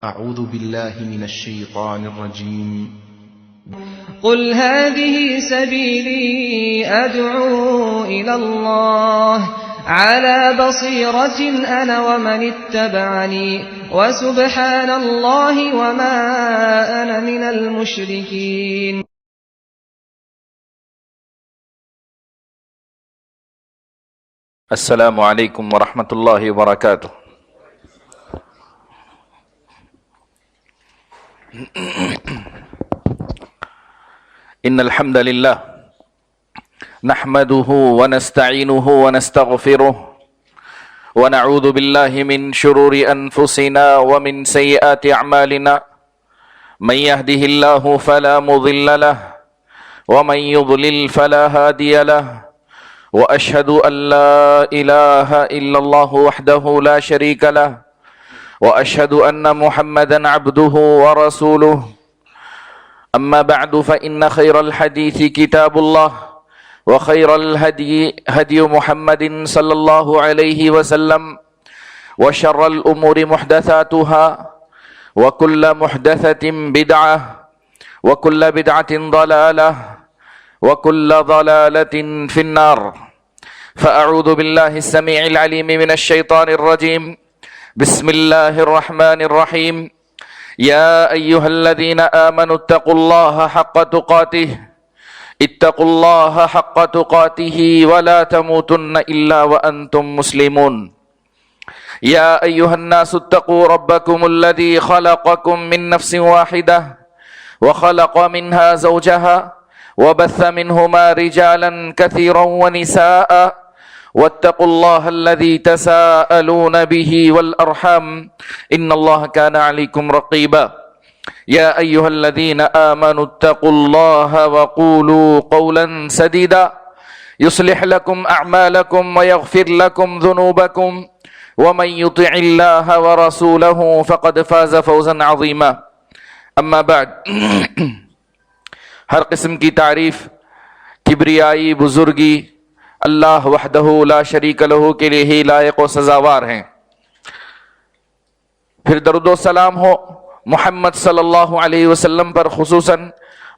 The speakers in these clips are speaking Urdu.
أعوذ بالله من الشيطان الرجيم. قل هذه سبيلي أدعو إلى الله على بصيرة أنا ومن اتبعني وسبحان الله وما أنا من المشركين. السلام علیکم ورحمۃ اللہ وبرکاتہ. ان الحمد للہ نحمده ونستعینه ونستغفره ونعوذ باللہ من شرور انفسنا ومن سیئات اعمالنا من يهده اللہ فلا مضل له ومن يضلل فلا هادی له وأشهد أن لا إله إلا الله وحده لا شريك له وأشهد أن محمدا عبده ورسوله. أما بعد فإن خير الحديث كتاب الله وخير الهدي هدي محمد صلى الله عليه وسلم وشر الأمور محدثاتها وكل محدثة بدعة وكل بدعة ضلالة وكل ضلالة في النار. فأعوذ بالله السميع العليم من الشيطان الرجيم. بسم الله الرحمن الرحيم. يا أيها الذين آمنوا اتقوا الله حق تقاته اتقوا الله حق تقاته ولا تموتن إلا وأنتم مسلمون. يا أيها الناس اتقوا ربكم الذي خلقكم من نفس واحدة وخلق منها زوجها وبث منهما رجالا كثيرا ونساء واتقوا الله الذي تساءلون به والأرحام إن الله كان عليكم رقيبا. يا أيها الذين آمنوا اتقوا الله وقولوا قولا سديدا يصلح لكم أعمالكم ويغفر لكم ذنوبكم ومن يطع الله ورسوله فقد فاز فوزا عظيما. أما بعد ہر قسم کی تعریف، کبریائی، بزرگی اللہ وحدہ لا شریک لہ کے لیے ہی لائق و سزاوار ہیں. پھر درود و سلام ہو محمد صلی اللہ علیہ وسلم پر خصوصاً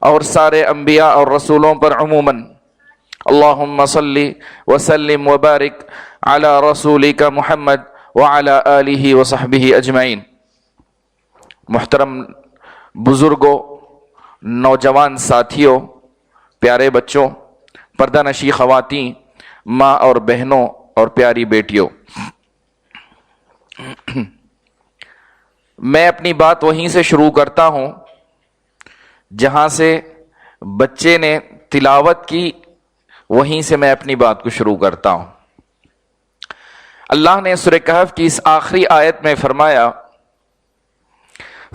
اور سارے انبیاء اور رسولوں پر عموماً. اللہم صلی وسلم وبارک علی رسولک محمد وعلی آلہ وصحبہ اجمعین. محترم بزرگوں، نوجوان ساتھیوں، پیارے بچوں، پردہ نشی خواتین، ماں اور بہنوں اور پیاری بیٹیوں، میں اپنی بات وہیں سے شروع کرتا ہوں جہاں سے بچے نے تلاوت کی، وہیں سے میں اپنی بات کو شروع کرتا ہوں. اللہ نے سورہ کہف کی اس آخری آیت میں فرمایا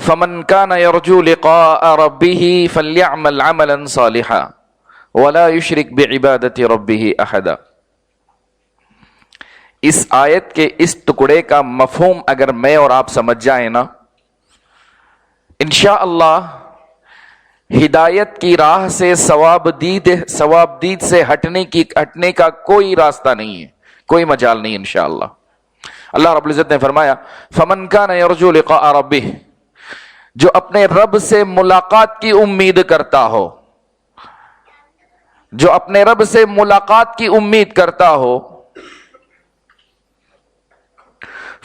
فَمَنْ كَانَ يَرْجُو لِقَاءَ رَبِّهِ فَلْيَعْمَلْ عَمَلًا صَالِحًا وَلَا يُشْرِكْ بِعِبَادَةِ رَبِّهِ أَحَدًا. اس آیت کے اس ٹکڑے کا مفہوم اگر میں اور آپ سمجھ جائیں نا، انشاءاللہ ہدایت کی راہ سے ثواب دید سے ہٹنے کا کوئی راستہ نہیں ہے، کوئی مجال نہیں انشاءاللہ. اللہ رب العزت نے فرمایا فَمَنْ كَانَ يَرْجُو لِقَاءَ رَبِّهِ، جو اپنے رب سے ملاقات کی امید کرتا ہو، جو اپنے رب سے ملاقات کی امید کرتا ہو،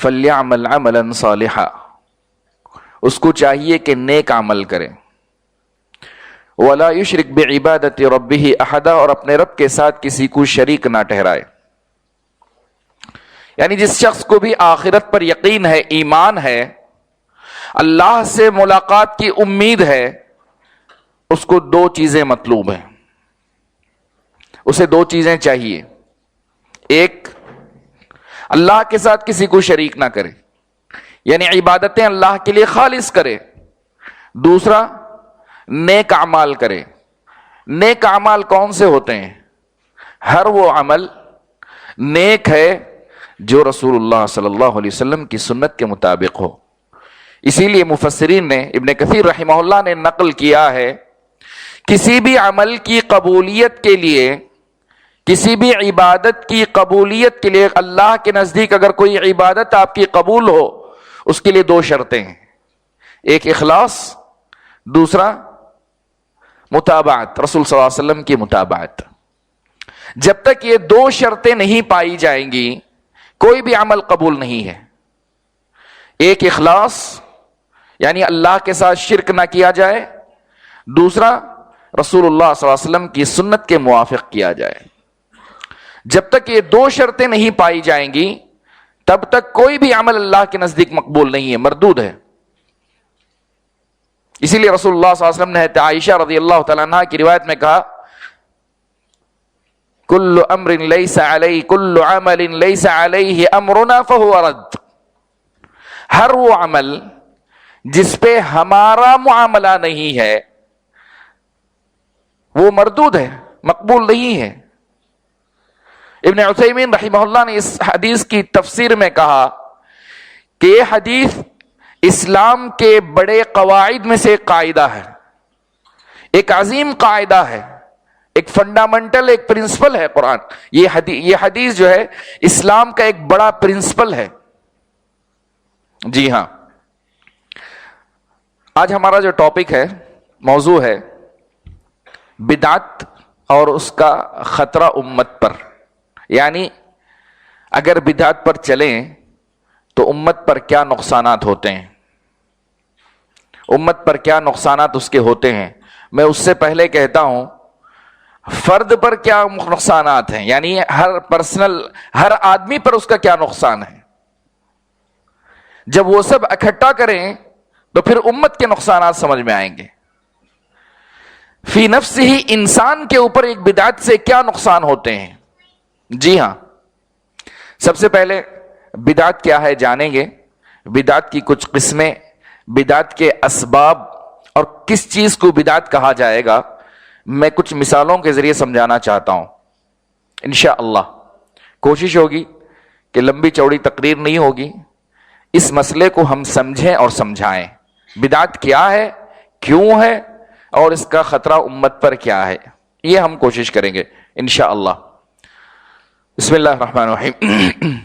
فَلْيَعْمَلْ عَمَلًا صَالِحًا، اس کو چاہیے کہ نیک عمل کرے. وَلَا يُشْرِكْ بِعِبَادَةِ رَبِّهِ أَحَدًا، اور اپنے رب کے ساتھ کسی کو شریک نہ ٹھہرائے. یعنی جس شخص کو بھی آخرت پر یقین ہے، ایمان ہے، اللہ سے ملاقات کی امید ہے، اس کو دو چیزیں مطلوب ہیں، اسے دو چیزیں چاہیے. ایک، اللہ کے ساتھ کسی کو شریک نہ کرے، یعنی عبادتیں اللہ کے لیے خالص کرے. دوسرا، نیک اعمال کرے. نیک اعمال کون سے ہوتے ہیں؟ ہر وہ عمل نیک ہے جو رسول اللہ صلی اللہ علیہ وسلم کی سنت کے مطابق ہو. اسی لیے مفسرین نے، ابن کثیر رحمہ اللہ نے نقل کیا ہے، کسی بھی عمل کی قبولیت کے لیے، کسی بھی عبادت کی قبولیت کے لیے اللہ کے نزدیک اگر کوئی عبادت آپ کی قبول ہو، اس کے لیے دو شرطیں ہیں. ایک اخلاص، دوسرا متابعت، رسول صلی اللہ علیہ وسلم کی متابعت. جب تک یہ دو شرطیں نہیں پائی جائیں گی کوئی بھی عمل قبول نہیں ہے. ایک اخلاص یعنی اللہ کے ساتھ شرک نہ کیا جائے، دوسرا رسول اللہ صلی اللہ علیہ وسلم کی سنت کے موافق کیا جائے. جب تک یہ دو شرطیں نہیں پائی جائیں گی تب تک کوئی بھی عمل اللہ کے نزدیک مقبول نہیں ہے، مردود ہے. اسی لیے رسول اللہ صلی اللہ علیہ وسلم نے عائشہ رضی اللہ تعالیٰ عنہ کی روایت میں کہا کل امر لیس علیہ کل عمل لیس علیہ امرنا فہو رد. ہر وہ عمل جس پہ ہمارا معاملہ نہیں ہے وہ مردود ہے، مقبول نہیں ہے. ابن عثیمین رحمہ اللہ نے اس حدیث کی تفسیر میں کہا کہ یہ حدیث اسلام کے بڑے قواعد میں سے ایک قاعدہ ہے، ایک عظیم قاعدہ ہے، ایک فنڈامنٹل، ایک پرنسپل ہے. قرآن یہ حدیث جو ہے اسلام کا ایک بڑا پرنسپل ہے. جی ہاں، آج ہمارا جو ٹاپک ہے، موضوع ہے بدعت اور اس کا خطرہ امت پر. یعنی اگر بدعت پر چلیں تو امت پر کیا نقصانات ہوتے ہیں، امت پر کیا نقصانات اس کے ہوتے ہیں. میں اس سے پہلے کہتا ہوں فرد پر کیا نقصانات ہیں، یعنی ہر آدمی پر اس کا کیا نقصان ہے. جب وہ سب اکٹھا کریں تو پھر امت کے نقصانات سمجھ میں آئیں گے. فی نفس ہی انسان کے اوپر ایک بدعت سے کیا نقصان ہوتے ہیں. جی ہاں، سب سے پہلے بدعت کیا ہے جانیں گے، بدعت کی کچھ قسمیں، بدعت کے اسباب اور کس چیز کو بدعت کہا جائے گا میں کچھ مثالوں کے ذریعے سمجھانا چاہتا ہوں. انشاءاللہ کوشش ہوگی کہ لمبی چوڑی تقریر نہیں ہوگی، اس مسئلے کو ہم سمجھیں اور سمجھائیں. بدعت کیا ہے، کیوں ہے اور اس کا خطرہ امت پر کیا ہے، یہ ہم کوشش کریں گے انشاءاللہ. بسم اللہ الرحمن الرحیم.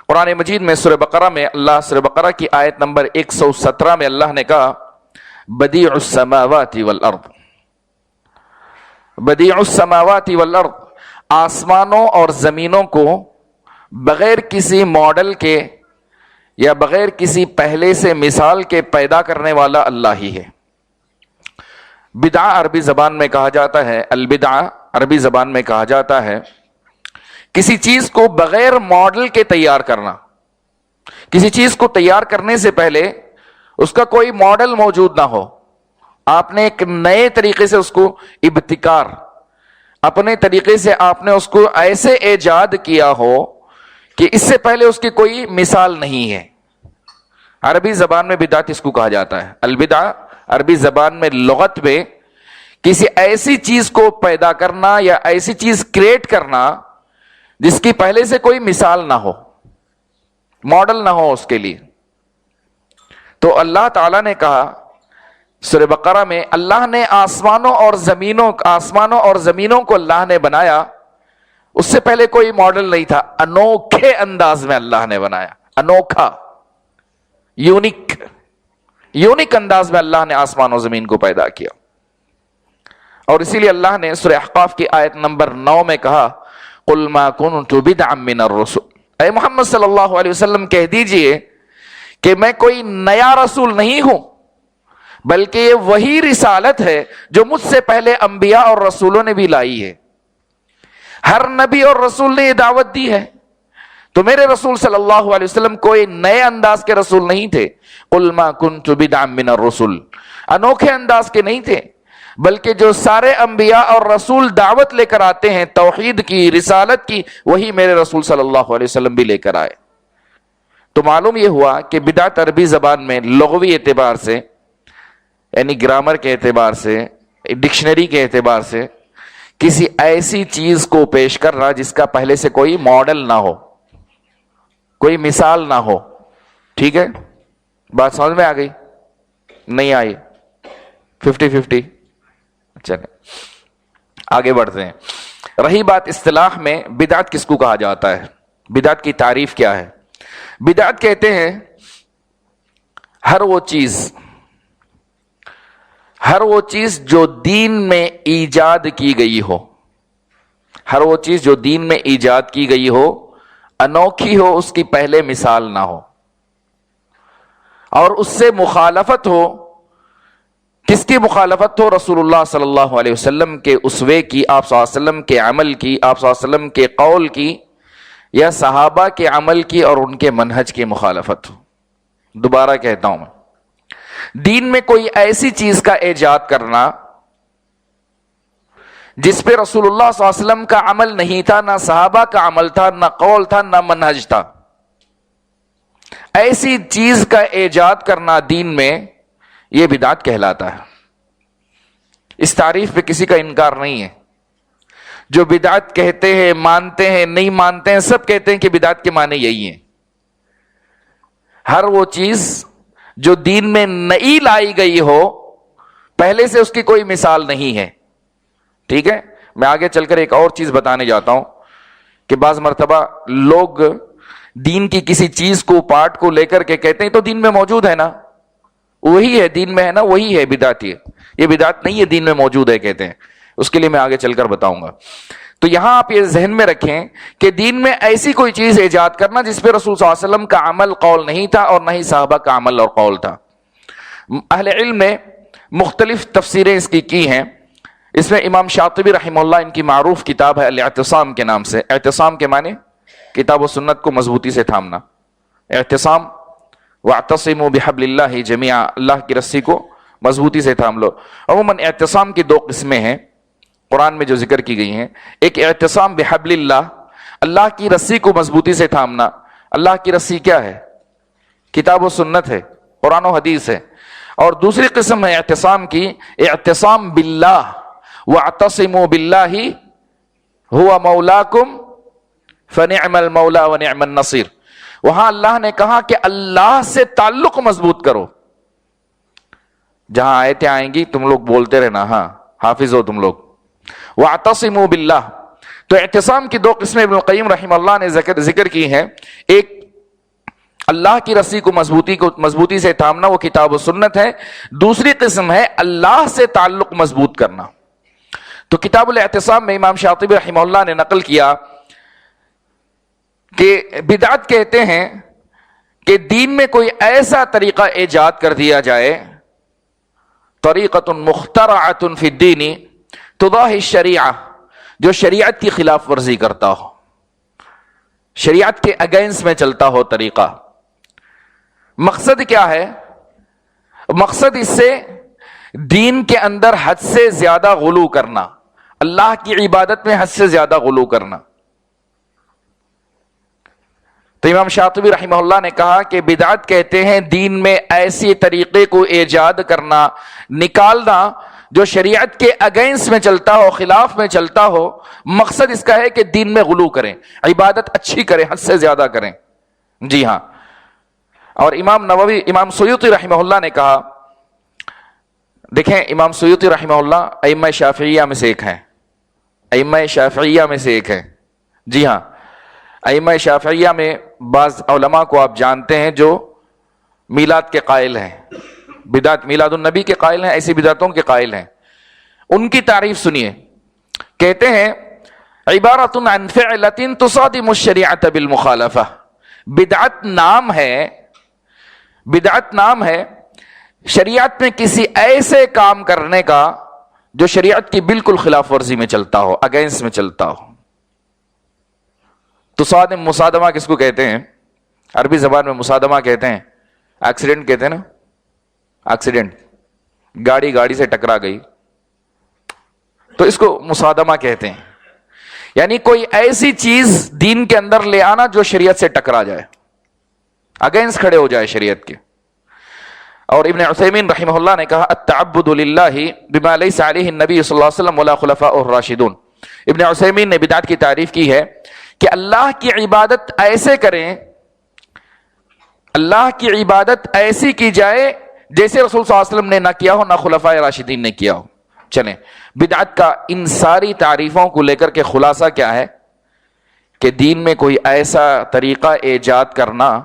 قرآن مجید میں سورہ بقرہ میں سورہ بقرہ کی آیت نمبر 117 میں اللہ نے کہا بدیع السماوات والارض. بدیع السماوات والارض، آسمانوں اور زمینوں کو بغیر کسی ماڈل کے یا بغیر کسی پہلے سے مثال کے پیدا کرنے والا اللہ ہی ہے. بدعہ عربی زبان میں کہا جاتا ہے، البدعہ عربی زبان میں کہا جاتا ہے کسی چیز کو بغیر ماڈل کے تیار کرنا. کسی چیز کو تیار کرنے سے پہلے اس کا کوئی ماڈل موجود نہ ہو، آپ نے ایک نئے طریقے سے اس کو ابتکار، اپنے طریقے سے آپ نے اس کو ایسے ایجاد کیا ہو کہ اس سے پہلے اس کی کوئی مثال نہیں ہے. عربی زبان میں بدعت اس کو کہا جاتا ہے. البدعہ عربی زبان میں لغت میں کسی ایسی چیز کو پیدا کرنا یا ایسی چیز کریٹ کرنا جس کی پہلے سے کوئی مثال نہ ہو، ماڈل نہ ہو اس کے لیے. تو اللہ تعالیٰ نے کہا سورہ بقرہ میں اللہ نے آسمانوں اور زمینوں کو اللہ نے بنایا، اس سے پہلے کوئی ماڈل نہیں تھا، انوکھے انداز میں اللہ نے بنایا، انوکھا، یونیک انداز میں اللہ نے آسمان و زمین کو پیدا کیا. اور اسی لیے اللہ نے سورہ احقاف کی آیت نمبر 9 میں کہا قُلْ مَا كُنْتُ بِدْعًا مِّنَ الرُّسُلِ. اے محمد صلی اللہ علیہ وسلم کہہ دیجئے کہ میں کوئی نیا رسول نہیں ہوں، بلکہ یہ وہی رسالت ہے جو مجھ سے پہلے انبیاء اور رسولوں نے بھی لائی ہے. ہر نبی اور رسول نے یہ دعوت دی ہے، تو میرے رسول صلی اللہ علیہ وسلم کوئی نئے انداز کے رسول نہیں تھے. قُلْ مَا كُنْتُ بِدْعًا مِّنَ الرُّسُلِ، انوکھے انداز کے نہیں تھے، بلکہ جو سارے انبیاء اور رسول دعوت لے کر آتے ہیں توحید کی، رسالت کی، وہی میرے رسول صلی اللہ علیہ وسلم بھی لے کر آئے. تو معلوم یہ ہوا کہ بدعت عربی زبان میں لغوی اعتبار سے، یعنی گرامر کے اعتبار سے، ڈکشنری کے اعتبار سے کسی ایسی چیز کو پیش کرنا جس کا پہلے سے کوئی ماڈل نہ ہو، کوئی مثال نہ ہو. ٹھیک ہے، بات سمجھ میں آ گئی؟ نہیں آئی؟ 50-50. چلیں آگے بڑھتے ہیں. رہی بات اصطلاح میں بدعت کس کو کہا جاتا ہے، بدعت کی تعریف کیا ہے. بدعت کہتے ہیں ہر وہ چیز ہر وہ چیز جو دین میں ایجاد کی گئی ہو، ہر وہ چیز جو دین میں ایجاد کی گئی ہو، انوکھی ہو، اس کی پہلے مثال نہ ہو، اور اس سے مخالفت ہو. کس کی مخالفت ہو؟ رسول اللہ صلی اللہ علیہ وسلم کے اسوے کی، آپ صلی اللہ علیہ وسلم کے عمل کی، آپ صلی اللہ علیہ وسلم کے قول کی، یا صحابہ کے عمل کی اور ان کے منہج کی مخالفت ہو. دوبارہ کہتا ہوں میں، دین میں کوئی ایسی چیز کا ایجاد کرنا جس پہ رسول اللہ صلی اللہ علیہ وسلم کا عمل نہیں تھا، نہ صحابہ کا عمل تھا، نہ قول تھا، نہ منہج تھا، ایسی چیز کا ایجاد کرنا دین میں، یہ بدعت کہلاتا ہے. اس تعریف پہ کسی کا انکار نہیں ہے. جو بدعت کہتے ہیں، مانتے ہیں، نہیں مانتے ہیں، سب کہتے ہیں کہ بدعت کے معنی یہی ہیں. ہر وہ چیز جو دین میں نئی لائی گئی ہو، پہلے سے اس کی کوئی مثال نہیں ہے. ٹھیک ہے، میں آگے چل کر ایک اور چیز بتانے جاتا ہوں کہ بعض مرتبہ لوگ دین کی کسی چیز کو، پارٹ کو لے کر کے کہتے ہیں تو دین میں موجود ہے نا، وہی ہے، دین میں ہے نا، وہی ہے بدعت. یہ بدعت نہیں ہے، دین میں موجود ہے کہتے ہیں. اس کے لیے میں آگے چل کر بتاؤں گا. تو یہاں آپ یہ ذہن میں رکھیں کہ دین میں ایسی کوئی چیز ایجاد کرنا جس پہ رسول صلی اللہ علیہ وسلم کا عمل قول نہیں تھا اور نہ ہی صحابہ کا عمل اور قول تھا. اہل علم نے مختلف تفسیریں اس کی ہیں. اس میں امام شاطبی رحمہ اللہ، ان کی معروف کتاب ہے الاعتصام کے نام سے. اعتصام کے معنی کتاب و سنت کو مضبوطی سے تھامنا. اعتصام، واعتصموا بحبل اللہ جمیعا، اللہ کی رسی کو مضبوطی سے تھام لو. عموماً اعتصام کی دو قسمیں ہیں قرآن میں جو ذکر کی گئی ہیں. ایک اعتصام بحبل اللہ، اللہ کی رسی کو مضبوطی سے تھامنا. اللہ کی رسی کیا ہے؟ کتاب و سنت ہے، قرآن و حدیث ہے. اور دوسری قسم ہے اعتصام کی، اعتصام باللہ، واعتصموا باللہ هو مولاکم فنعم المولا ونعم النصیر. وہاں اللہ نے کہا کہ اللہ سے تعلق مضبوط کرو. جہاں آیتیں آئیں گی تم لوگ بولتے رہنا، ہاں حافظ ہو تم لوگ. واعتصموا باللہ. تو اعتصام کی دو قسمیں ابن القیم رحمہ اللہ نے ذکر کی ہیں. ایک اللہ کی رسی کو مضبوطی سے تھامنا، وہ کتاب و سنت ہے. دوسری قسم ہے اللہ سے تعلق مضبوط کرنا. تو کتاب الاعتصام میں امام شاطبی رحمہ اللہ نے نقل کیا کہ بدعت کہتے ہیں کہ دین میں کوئی ایسا طریقہ ایجاد کر دیا جائے، طریقۃ مخترعۃ فی الدین تضاہی الشریعہ، جو شریعت کی خلاف ورزی کرتا ہو، شریعت کے اگینسٹ میں چلتا ہو طریقہ. مقصد کیا ہے؟ مقصد اس سے دین کے اندر حد سے زیادہ غلو کرنا، اللہ کی عبادت میں حد سے زیادہ غلو کرنا. تو امام شاطبی رحمہ اللہ نے کہا کہ بدعت کہتے ہیں دین میں ایسی طریقے کو ایجاد کرنا، نکالنا جو شریعت کے اگینسٹ میں چلتا ہو، خلاف میں چلتا ہو. مقصد اس کا ہے کہ دین میں غلو کریں، عبادت اچھی کریں، حد سے زیادہ کریں. جی ہاں. اور امام سیوطی رحمہ اللہ نے کہا، دیکھیں امام سیوطی رحمہ اللہ ائمہ شافعیہ میں سے ایک ہیں، ائمہ شافعیہ میں سے ایک ہیں. جی ہاں، ائمہ شافعیہ میں بعض علماء کو آپ جانتے ہیں جو میلاد کے قائل ہیں، بدعت میلاد النبی کے قائل ہیں، ایسی بدعتوں کے قائل ہیں. ان کی تعریف سنیے. کہتے ہیں عبارۃ عن فعلۃ تصادم الشریعۃ بالمخالفہ. بدعت نام ہے شریعت میں کسی ایسے کام کرنے کا جو شریعت کی بالکل خلاف ورزی میں چلتا ہو، اگینسٹ میں چلتا ہو. تصادم، مصادمہ کس کو کہتے ہیں؟ عربی زبان میں مصادمہ کہتے ہیں، ایکسیڈنٹ کہتے ہیں نا، ایکسیڈنٹ، گاڑی سے ٹکرا گئی تو اس کو مصادمہ کہتے ہیں. یعنی کوئی ایسی چیز دین کے اندر لے آنا جو شریعت سے ٹکرا جائے، اگینسٹ کھڑے ہو جائے شریعت کے. اور ابن عثیمین رحمہ اللہ نے کہا التعبد للہ بما لیس علیہ النبی صلی اللہ علیہ وسلم ولا خلفاء الراشدون. ابن عثیمین نے بدعت کی تعریف کی ہے کہ اللہ کی عبادت ایسے کریں، اللہ کی عبادت ایسی کی جائے جیسے رسول صلی اللہ علیہ وسلم نے نہ کیا ہو، نہ خلفاء راشدین نے کیا ہو. چلیں، بدعت کا ان ساری تعریفوں کو لے کر کے خلاصہ کیا ہے کہ دین میں کوئی ایسا طریقہ ایجاد کرنا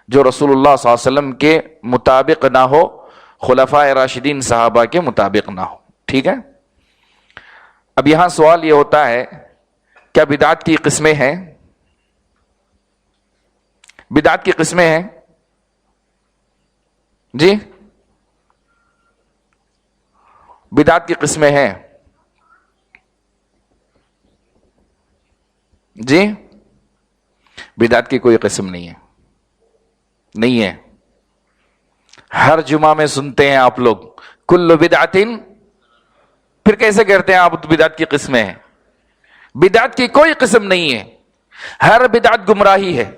جو رسول اللہ صلی اللہ علیہ وسلم کے مطابق نہ ہو، خلفائے راشدین صحابہ کے مطابق نہ ہو. ٹھیک ہے. اب یہاں سوال یہ ہوتا ہے کیا بدعت کی قسمیں ہیں؟ بدعت کی قسمیں ہیں جی؟ بدعت کی قسمیں ہیں جی؟ بدعت کی کوئی قسم نہیں ہے. نہیں ہے. ہر جمعہ میں سنتے ہیں آپ لوگ کل بدعت، پھر کیسے کہتے ہیں آپ بدعت کی قسمیں ہیں؟ بدعت کی کوئی قسم نہیں ہے. ہر بدعت گمراہی ہے.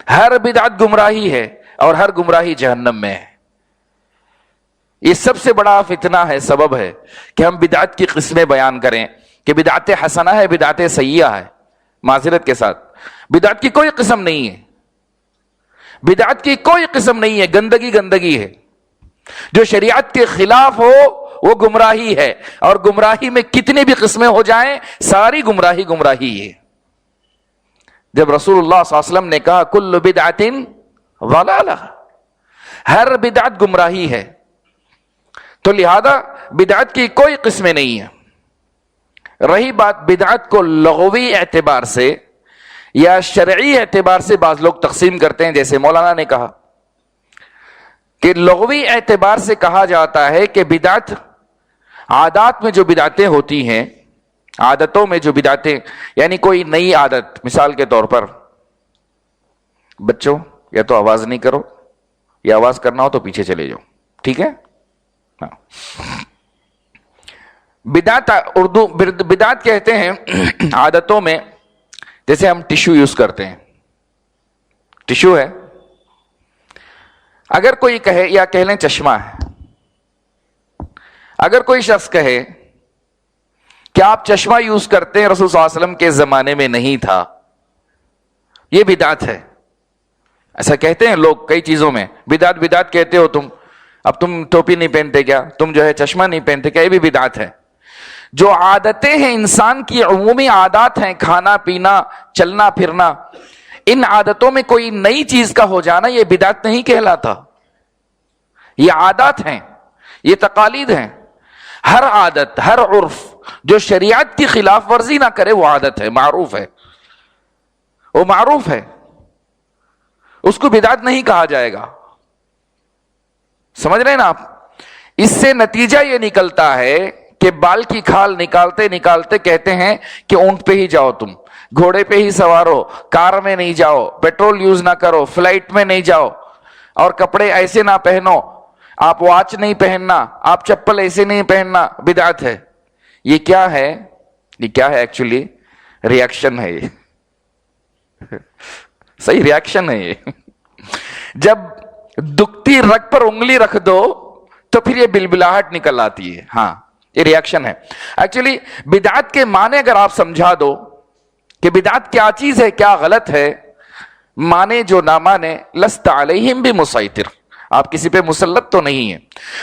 ہر بدعت گمراہی ہے اور ہر گمراہی جہنم میں ہے. یہ سب سے بڑا فتنہ ہے، سبب ہے کہ ہم بدعت کی قسمیں بیان کریں کہ بدعت حسنہ ہے، بدعت سیئہ ہے. معذرت کے ساتھ بدعت کی کوئی قسم نہیں ہے. بدعت کی کوئی قسم نہیں ہے. گندگی گندگی ہے. جو شریعت کے خلاف ہو وہ گمراہی ہے، اور گمراہی میں کتنی بھی قسمیں ہو جائیں ساری گمراہی گمراہی ہے. جب رسول اللہ صلی اللہ علیہ وسلم نے کہا کل بدعت ضلالہ، ہر بدعت گمراہی ہے، تو لہذا بدعت کی کوئی قسمیں نہیں ہیں. رہی بات بدعت کو لغوی اعتبار سے یا شرعی اعتبار سے بعض لوگ تقسیم کرتے ہیں، جیسے مولانا نے کہا کہ لغوی اعتبار سے کہا جاتا ہے کہ بدعت عادات میں جو بدعتیں ہوتی ہیں، عادتوں میں جو بدعتیں، یعنی کوئی نئی عادت. مثال کے طور پر بچوں یا تو آواز نہیں کرو، یا آواز کرنا ہو تو پیچھے چلے جاؤ. ٹھیک ہے. بدعت اردو بدعت کہتے ہیں عادتوں میں، جیسے ہم ٹشو یوز کرتے ہیں. ٹشو ہے، اگر کوئی کہے، یا کہہ لیں چشمہ ہے، اگر کوئی شخص کہے کہ آپ چشمہ یوز کرتے ہیں، رسول صلی اللہ علیہ وسلم کے زمانے میں نہیں تھا، یہ بدعت ہے. ایسا کہتے ہیں لوگ کئی چیزوں میں. بدعت بدعت کہتے ہو تم، اب تم ٹوپی نہیں پہنتے کیا، تم جو ہے چشمہ نہیں پہنتے کیا، یہ بھی بدعت ہے. جو عادتیں ہیں انسان کی عمومی عادات ہیں، کھانا پینا چلنا پھرنا، ان عادتوں میں کوئی نئی چیز کا ہو جانا یہ بدعت نہیں کہلاتا. یہ عادات ہیں، یہ تقالید ہیں. ہر عادت، ہر عرف جو شریعت کی خلاف ورزی نہ کرے وہ عادت ہے، معروف ہے، وہ معروف ہے، اس کو بدعت نہیں کہا جائے گا. سمجھ رہے ہیں نا آپ؟ اس سے نتیجہ یہ نکلتا ہے کہ بال کی کھال نکالتے نکالتے کہتے ہیں کہ اونٹ پہ ہی جاؤ، تم گھوڑے پہ ہی سوارو، کار میں نہیں جاؤ، پیٹرول یوز نہ کرو، فلائٹ میں نہیں جاؤ، اور کپڑے ایسے نہ پہنو، آپ واچ نہیں پہننا، آپ چپل ایسے نہیں پہننا. بدعت ہے. یہ کیا ہے؟ یہ کیا ہے ایکچولی؟ ریاکشن ہے. یہ صحیح ریاکشن ہے. یہ جب دکھتی رگ پر انگلی رکھ دو تو پھر یہ بلبلاہٹ نکل آتی ہے. ہاں، یہ ریاکشن ہے. ایکچولی بدعت کے معنی اگر آپ سمجھا دو کہ بدعت کیا چیز ہے، کیا غلط ہے، مانے جو نہ مانے، لست علیہم بمسیطر، آپ کسی پہ مسلط تو نہیں ہیں،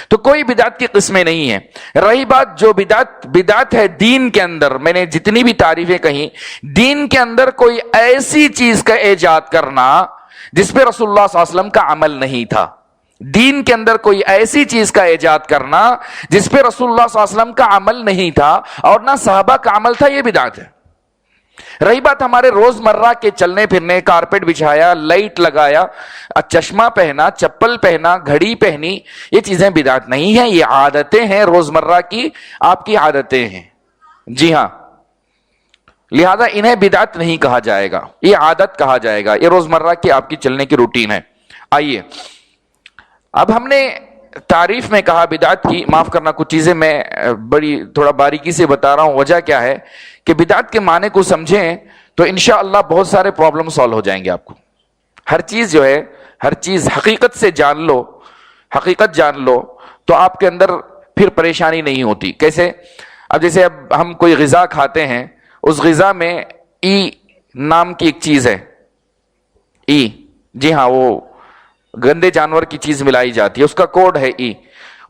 تو کوئی بدعت کی قسمیں نہیں ہیں. رہی بات جو بدعت ہے دین کے اندر، میں نے جتنی بھی تعریفیں کہیں، دین کے اندر کوئی ایسی چیز کا ایجاد کرنا جس پہ رسول اللہ صلی اللہ علیہ وسلم کا عمل نہیں تھا. دین کے اندر کوئی ایسی چیز کا ایجاد کرنا جس پہ رسول اللہ صلی اللہ علیہ وسلم کا عمل نہیں تھا اور نہ صحابہ کا عمل تھا، یہ بدعت ہے. رہی بات ہمارے روزمرہ کے چلنے پھرنے، کارپیٹ بچھایا، لائٹ لگایا، چشمہ پہنا، چپل پہنا، گھڑی پہنی، یہ چیزیں بدعت نہیں ہیں، یہ عادتیں ہیں، روزمرہ کی آپ کی عادتیں ہیں. جی ہاں، لہذا انہیں بدعت نہیں کہا جائے گا، یہ عادت کہا جائے گا، یہ روزمرہ کی آپ کی چلنے کی روٹین ہے. آئیے اب ہم نے تعریف میں کہا بدعت کی، معاف کرنا کچھ چیزیں میں بڑی تھوڑا باریکی سے بتا رہا ہوں. وجہ کیا ہے کہ بدعت کے معنی کو سمجھیں تو انشاءاللہ بہت سارے پرابلم سالو ہو جائیں گے آپ کو. ہر چیز جو ہے، ہر چیز حقیقت سے جان لو، حقیقت جان لو تو آپ کے اندر پھر پریشانی نہیں ہوتی. کیسے؟ اب جیسے اب ہم کوئی غذا کھاتے ہیں، اس غذا میں ای نام کی ایک چیز ہے، ای، جی ہاں، وہ گندے جانور کی چیز ملائی جاتی ہے، اس کا کوڈ ہے ای.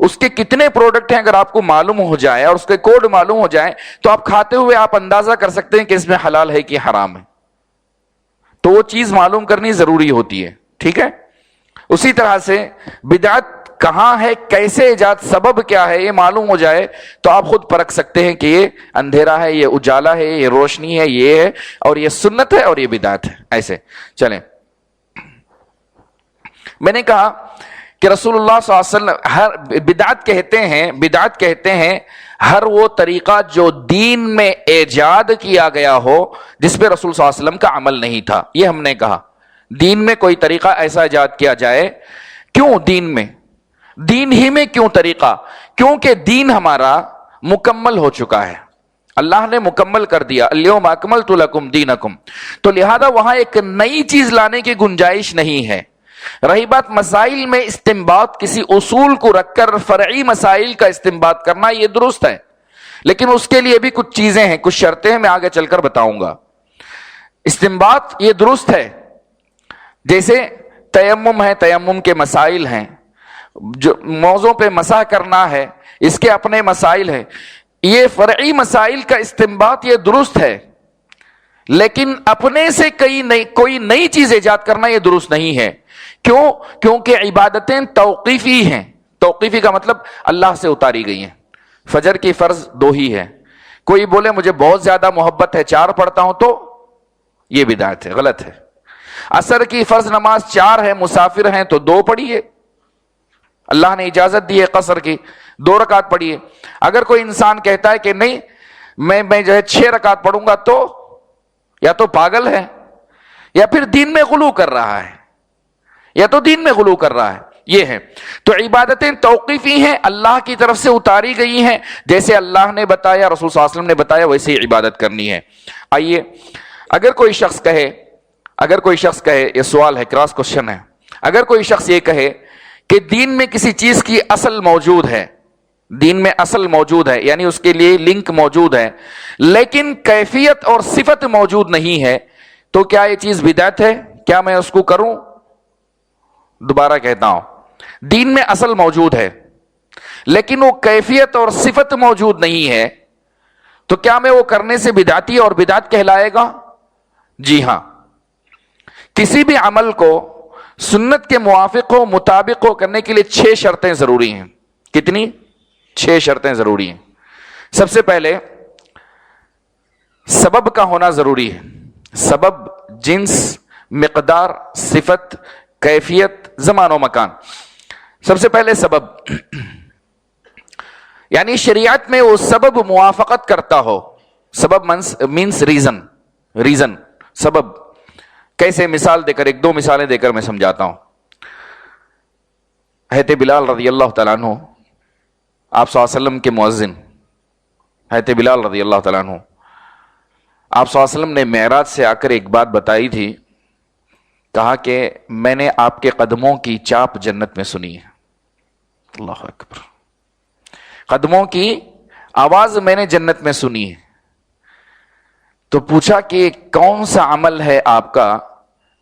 اس کے کتنے پروڈکٹ ہیں اگر آپ کو معلوم ہو جائے اور اس کے کوڈ معلوم ہو جائے تو آپ کھاتے ہوئے آپ اندازہ کر سکتے ہیں کہ اس میں حلال ہے کہ حرام ہے. تو وہ چیز معلوم کرنی ضروری ہوتی ہے. ٹھیک ہے؟ اسی طرح سے بدعت کہاں ہے, کیسے ایجاد, سبب کیا ہے, یہ معلوم ہو جائے تو آپ خود پرکھ سکتے ہیں کہ یہ اندھیرا ہے, یہ اجالا ہے, یہ روشنی ہے, یہ ہے, اور یہ سنت ہے, اور یہ بدعت ہے. ایسے چلیں, میں نے کہا کہ رسول اللہ صلی اللہ علیہ وسلم ہر بدعت کہتے ہیں ہر وہ طریقہ جو دین میں ایجاد کیا گیا ہو جس پہ رسول صلی اللہ علیہ وسلم کا عمل نہیں تھا. یہ ہم نے کہا دین میں کوئی طریقہ ایسا ایجاد کیا جائے. کیوں دین ہی میں کیوں طریقہ؟ کیونکہ دین ہمارا مکمل ہو چکا ہے, اللہ نے مکمل کر دیا, الیوم اکملت لکم دینکم, تو لہذا وہاں ایک نئی چیز لانے کی گنجائش نہیں ہے. رہی بات مسائل میں استنباط, کسی اصول کو رکھ کر فرعی مسائل کا استنباط کرنا, یہ درست ہے, لیکن اس کے لیے بھی کچھ چیزیں ہیں, کچھ شرطیں ہیں, میں آگے چل کر بتاؤں گا. استنباط یہ درست ہے, جیسے تیمم ہے, تیمم کے مسائل ہیں, جو موضوع پہ مسح کرنا ہے اس کے اپنے مسائل ہیں, یہ فرعی مسائل کا استنباط یہ درست ہے, لیکن اپنے سے کوئی نئی چیز ایجاد کرنا یہ درست نہیں ہے. کیوں؟ کیونکہ عبادتیں توقیفی ہیں. توقیفی کا مطلب اللہ سے اتاری گئی ہیں. فجر کی فرض 2 ہی ہے, کوئی بولے مجھے بہت زیادہ محبت ہے 4 پڑھتا ہوں تو یہ بدعت ہے, غلط ہے. عصر کی فرض نماز 4 ہے, مسافر ہیں تو 2 پڑھیے, اللہ نے اجازت دی ہے قصر کی, 2 رکعت پڑھیے. اگر کوئی انسان کہتا ہے کہ نہیں میں جو ہے 6 رکعت پڑھوں گا تو یا تو پاگل ہے یا پھر دین میں غلو کر رہا ہے, یہ ہے. تو عبادتیں توقیفی ہیں, اللہ کی طرف سے اتاری گئی ہیں, جیسے اللہ نے بتایا, رسول صلی اللہ علیہ وسلم نے بتایا, ویسے ہی عبادت کرنی ہے. آئیے, اگر کوئی شخص کہے, یہ سوال ہے, کراس کوشچن ہے, اگر کوئی شخص یہ کہے کہ دین میں کسی چیز کی اصل موجود ہے, دین میں اصل موجود ہے یعنی اس کے لیے لنک موجود ہے, لیکن کیفیت اور صفت موجود نہیں ہے, تو کیا یہ چیز بدعت ہے؟ کیا میں اس کو کروں؟ دوبارہ کہتا ہوں, دین میں اصل موجود ہے لیکن وہ کیفیت اور صفت موجود نہیں ہے, تو کیا میں وہ کرنے سے بدعتی اور بدعت کہلائے گا؟ جی ہاں. کسی بھی عمل کو سنت کے موافق ہو, مطابق ہو کرنے کے لیے 6 شرطیں ضروری ہیں. کتنی؟ 6 شرطیں ضروری ہیں. سب سے پہلے سبب کا ہونا ضروری ہے. سبب, جنس, مقدار, صفت, کیفیت, زمان و مکان. سب سے پہلے سبب, یعنی شریعت میں وہ سبب موافقت کرتا ہو. سبب مینس ریزن, سبب. کیسے؟ مثال دے کر, 1-2 مثالیں دے کر میں سمجھاتا ہوں. حضرت بلال رضی اللہ تعالیٰ عنہ, آپ صلی اللہ علیہ وسلم کے مؤذن حضرت بلال رضی اللہ تعالیٰ عنہ, آپ صلی اللہ علیہ وسلم نے معراج سے آ کر ایک بات بتائی تھی. کہا کہ میں نے آپ کے قدموں کی چاپ جنت میں سنی ہے. اللہ اکبر. قدموں کی آواز میں نے جنت میں سنی ہے. تو پوچھا کہ کون سا عمل ہے آپ کا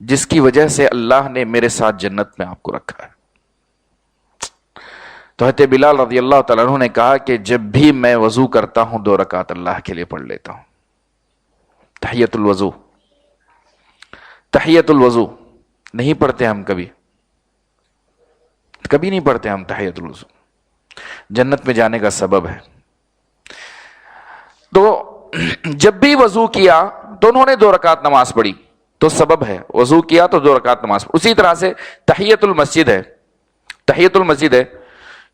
جس کی وجہ سے اللہ نے میرے ساتھ جنت میں آپ کو رکھا ہے؟ تو حضرت بلال رضی اللہ تعالیٰ عنہ نے کہا کہ جب بھی میں وضو کرتا ہوں 2 رکعت اللہ کے لیے پڑھ لیتا ہوں. تحیۃ الوضو, تحیۃ الوضو نہیں پڑھتے ہم, کبھی نہیں پڑھتے ہم تحیۃ الوضو. جنت میں جانے کا سبب ہے. تو جب بھی وضو کیا تو انہوں نے 2 رکعت نماز پڑھی, تو سبب ہے. وضو کیا تو 2 رکعت نماز. اسی طرح سے تحیۃ المسجد ہے. تحیۃ المسجد ہے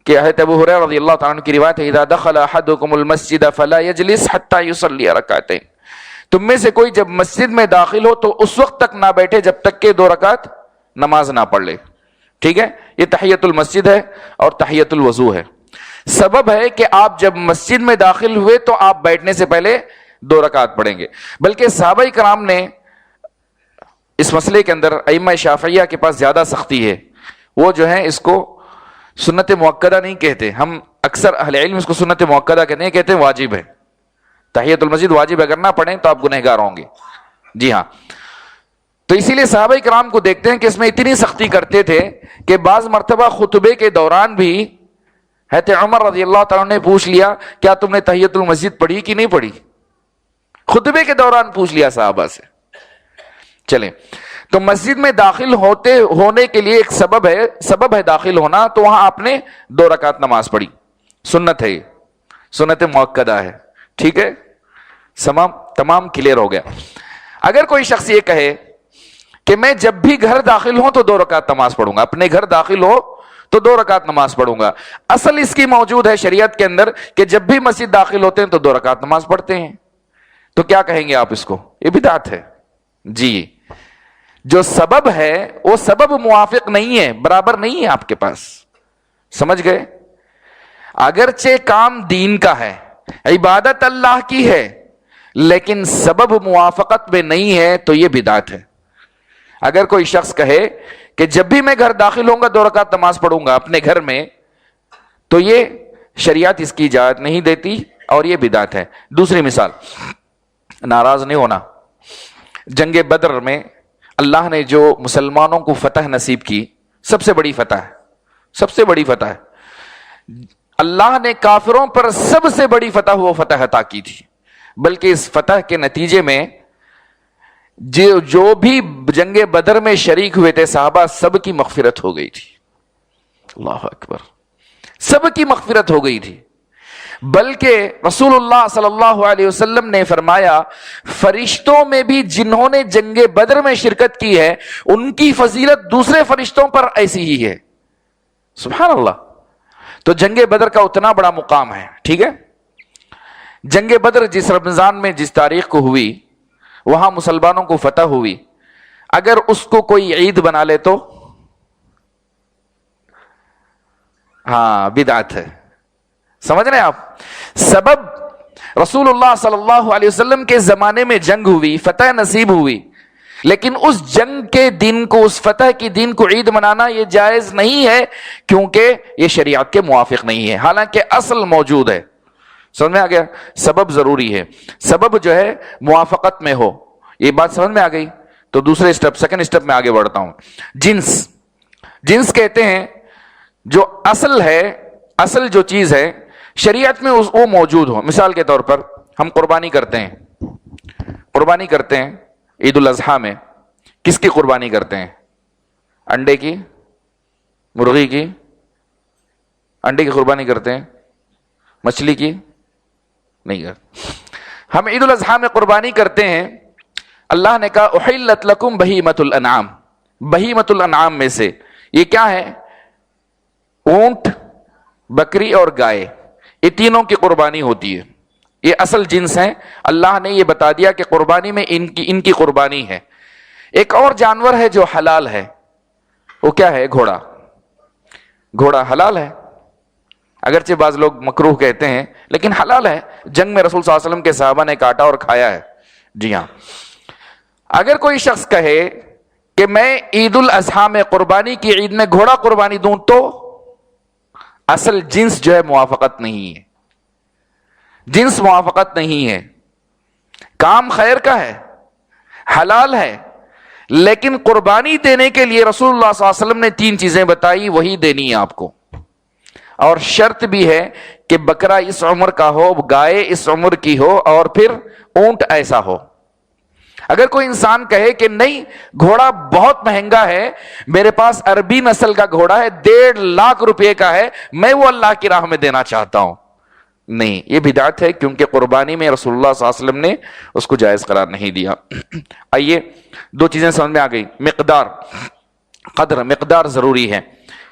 کہ حضرت ابو ہریرہ رضی اللہ تعالیٰ عنہ کی روایت ہے, اذا دخل احدکم المسجد فلا يجلس حتى يصلي ركعتين. تم میں سے کوئی جب مسجد میں داخل ہو تو اس وقت تک نہ بیٹھے جب تک کہ 2 رکعت نماز نہ پڑھ لے. ٹھیک ہے, یہ تحیۃ المسجد ہے اور تحیۃ الوضو ہے. سبب ہے کہ آپ جب مسجد میں داخل ہوئے تو آپ بیٹھنے سے پہلے 2 رکعت پڑھیں گے. بلکہ صحابہ کرام نے اس مسئلے کے اندر, ائمہ شافعیہ کے پاس زیادہ سختی ہے, وہ جو ہیں اس کو سنت مؤکدہ نہیں کہتے. ہم اکثر اہل علم اس کو سنت مؤکدہ کہتے ہیں, کہتے ہیں واجب ہے. تحیۃ المسجد واجب اگر نہ پڑھیں تو آپ گنہگار ہوں گے. جی ہاں. تو اسی لیے صحابہ کرام کو دیکھتے ہیں کہ اس میں اتنی سختی کرتے تھے کہ بعض مرتبہ خطبے کے دوران بھی حضرت عمر رضی اللہ تعالیٰ نے پوچھ لیا کیا تم نے تحیۃ المسجد پڑھی کہ نہیں پڑھی؟ خطبے کے دوران پوچھ لیا صحابہ سے. چلیں, تو مسجد میں داخل ہونے کے لیے ایک سبب ہے داخل ہونا، تو وہاں آپ نے 2 رکعت نماز پڑھی، سنت ہے، سنت مؤکدہ ہے، ٹھیک ہے، تمام کلیئر ہو گیا۔ اگر کوئی شخص یہ کہے کہ میں جب بھی گھر داخل ہوں تو 2 رکعت نماز پڑھوں گا، اپنے گھر داخل ہو تو 2 رکعت نماز پڑھوں گا، اصل اس کی موجود ہے شریعت کے اندر کہ جب بھی مسجد داخل ہوتے ہیں تو 2 رکعت نماز پڑھتے ہیں، تو کیا کہیں گے آپ اس کو؟ یہ بدعت ہے جی۔ جو سبب ہے وہ سبب موافق نہیں ہے، برابر نہیں ہے آپ کے پاس، سمجھ گئے؟ اگرچہ کام دین کا ہے، عبادت اللہ کی ہے، لیکن سبب موافقت میں نہیں ہے تو یہ بدعت ہے۔ اگر کوئی شخص کہے کہ جب بھی میں گھر داخل ہوں گا 2 رکعت نماز پڑھوں گا اپنے گھر میں، تو یہ شریعت اس کی اجازت نہیں دیتی اور یہ بدعت ہے۔ دوسری مثال، ناراض نہیں ہونا، جنگ بدر میں اللہ نے جو مسلمانوں کو فتح نصیب کی، سب سے بڑی فتح ہے، سب سے بڑی فتح ہے۔ اللہ نے کافروں پر سب سے بڑی فتح وہ فتح عطا کی تھی، بلکہ اس فتح کے نتیجے میں جو بھی جنگ بدر میں شریک ہوئے تھے صحابہ، سب کی مغفرت ہو گئی تھی۔ اللہ اکبر، سب کی مغفرت ہو گئی تھی۔ بلکہ رسول اللہ صلی اللہ علیہ وسلم نے فرمایا فرشتوں میں بھی جنہوں نے جنگ بدر میں شرکت کی ہے ان کی فضیلت دوسرے فرشتوں پر ایسی ہی ہے۔ سبحان اللہ۔ تو جنگ بدر کا اتنا بڑا مقام ہے، ٹھیک ہے۔ جنگ بدر جس رمضان میں جس تاریخ کو ہوئی، وہاں مسلمانوں کو فتح ہوئی، اگر اس کو کوئی عید بنا لے تو ہاں بدعت ہے، سمجھ رہے ہیں آپ؟ سبب رسول اللہ صلی اللہ علیہ وسلم کے زمانے میں جنگ ہوئی، فتح نصیب ہوئی، لیکن اس جنگ کے دن کو، اس فتح کی دن کو عید منانا یہ جائز نہیں ہے، کیونکہ یہ شریعت کے موافق نہیں ہے، حالانکہ اصل موجود ہے۔ سمجھ میں آ گیا؟ سبب ضروری ہے، سبب جو ہے موافقت میں ہو۔ یہ بات سمجھ میں آ گئی؟ تو دوسرے سیکنڈ اسٹیپ میں آگے بڑھتا ہوں۔ جنس کہتے ہیں جو اصل ہے، اصل جو چیز ہے شریعت میں وہ موجود ہو۔ مثال کے طور پر ہم قربانی کرتے ہیں عید الاضحیٰ میں، کس کی قربانی کرتے ہیں؟ انڈے کی، مرغی کی؟ انڈے کی قربانی کرتے ہیں، مچھلی کی نہیں کرتے۔ ہم عید الاضحیٰ میں قربانی کرتے ہیں، اللہ نے کہا احلت لکم بہیمۃ الانعام، بہیمۃ الانعام میں سے یہ کیا ہے؟ اونٹ، بکری اور گائے، یہ تینوں کی قربانی ہوتی ہے، یہ اصل جنس ہیں۔ اللہ نے یہ بتا دیا کہ قربانی میں ان کی قربانی ہے۔ ایک اور جانور ہے جو حلال ہے، وہ کیا ہے؟ گھوڑا۔ گھوڑا حلال ہے، اگرچہ بعض لوگ مکروہ کہتے ہیں لیکن حلال ہے، جنگ میں رسول صلی اللہ علیہ وسلم کے صحابہ نے کاٹا اور کھایا ہے۔ جی ہاں، اگر کوئی شخص کہے کہ میں عید الاضحیٰ میں قربانی کی عید میں گھوڑا قربانی دوں، تو اصل جنس جو ہے موافقت نہیں ہے، جنس موافقت نہیں ہے۔ کام خیر کا ہے، حلال ہے، لیکن قربانی دینے کے لیے رسول اللہ صلی اللہ علیہ وسلم نے 3 چیزیں بتائی، وہی دینی ہے آپ کو۔ اور شرط بھی ہے کہ بکرا اس عمر کا ہو، گائے اس عمر کی ہو، اور پھر اونٹ ایسا ہو۔ اگر کوئی انسان کہے کہ نہیں گھوڑا بہت مہنگا ہے، میرے پاس عربی نسل کا گھوڑا ہے، 1.5 لاکھ روپے کا ہے، میں وہ اللہ کی راہ میں دینا چاہتا ہوں، نہیں، یہ بدعت ہے، کیونکہ قربانی میں رسول اللہ صلی اللہ علیہ وسلم نے اس کو جائز قرار نہیں دیا۔ آئیے 2 چیزیں سمجھ میں آ گئی۔ مقدار، قدر، مقدار ضروری ہے۔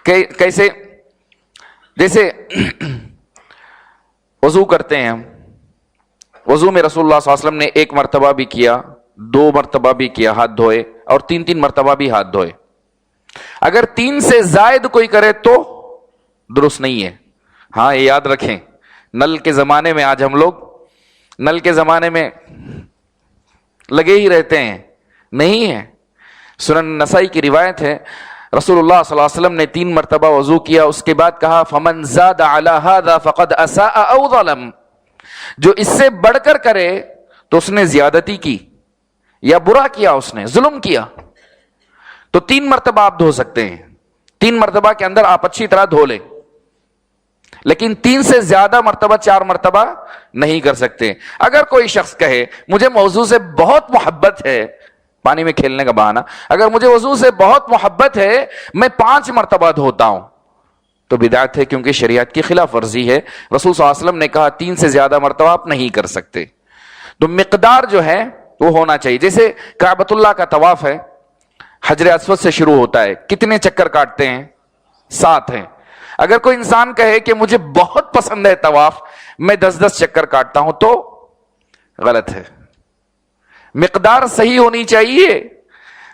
کیسے؟ جیسے وضو کرتے ہیں ہم، وضو میں رسول اللہ صلی اللہ علیہ وسلم نے 1 مرتبہ بھی کیا، 2 مرتبہ بھی کیا ہاتھ دھوئے، اور 3 مرتبہ بھی ہاتھ دھوئے۔ اگر 3 سے زائد کوئی کرے تو درست نہیں ہے۔ ہاں یہ یاد رکھیں، نل کے زمانے میں، آج ہم لوگ نل کے زمانے میں لگے ہی رہتے ہیں، نہیں ہے۔ سنن نسائی کی روایت ہے، رسول اللہ صلی اللہ علیہ وسلم نے 3 مرتبہ وضو کیا، اس کے بعد کہا فمن زاد علی ھذا فقد اساء او ظلم، جو اس سے بڑھ کر کرے تو اس نے زیادتی کی یا برا کیا، اس نے ظلم کیا۔ تو 3 مرتبہ آپ دھو سکتے ہیں، 3 مرتبہ کے اندر آپ اچھی طرح دھو لیں، لیکن 3 سے زیادہ مرتبہ، 4 مرتبہ نہیں کر سکتے۔ اگر کوئی شخص کہے مجھے موضوع سے بہت محبت ہے، پانی میں کھیلنے کا بہانہ. اگر مجھے وضو سے بہت محبت ہے, میں 5 مرتبہ دھوتا ہوں, تو بدعت ہے, کیونکہ شریعت کی خلاف ورزی ہے. رسول صلی اللہ علیہ وسلم نے کہا 3 سے زیادہ مرتبہ آپ نہیں کر سکتے. تو مقدار جو ہے وہ ہونا چاہیے. جیسے کعبۃ اللہ کا طواف ہے, حجر اسود سے شروع ہوتا ہے, کتنے چکر کاٹتے ہیں؟ 7 ہیں. اگر کوئی انسان کہے کہ مجھے بہت پسند ہے طواف, میں 10 چکر کاٹتا ہوں, تو غلط ہے. مقدار صحیح ہونی چاہیے,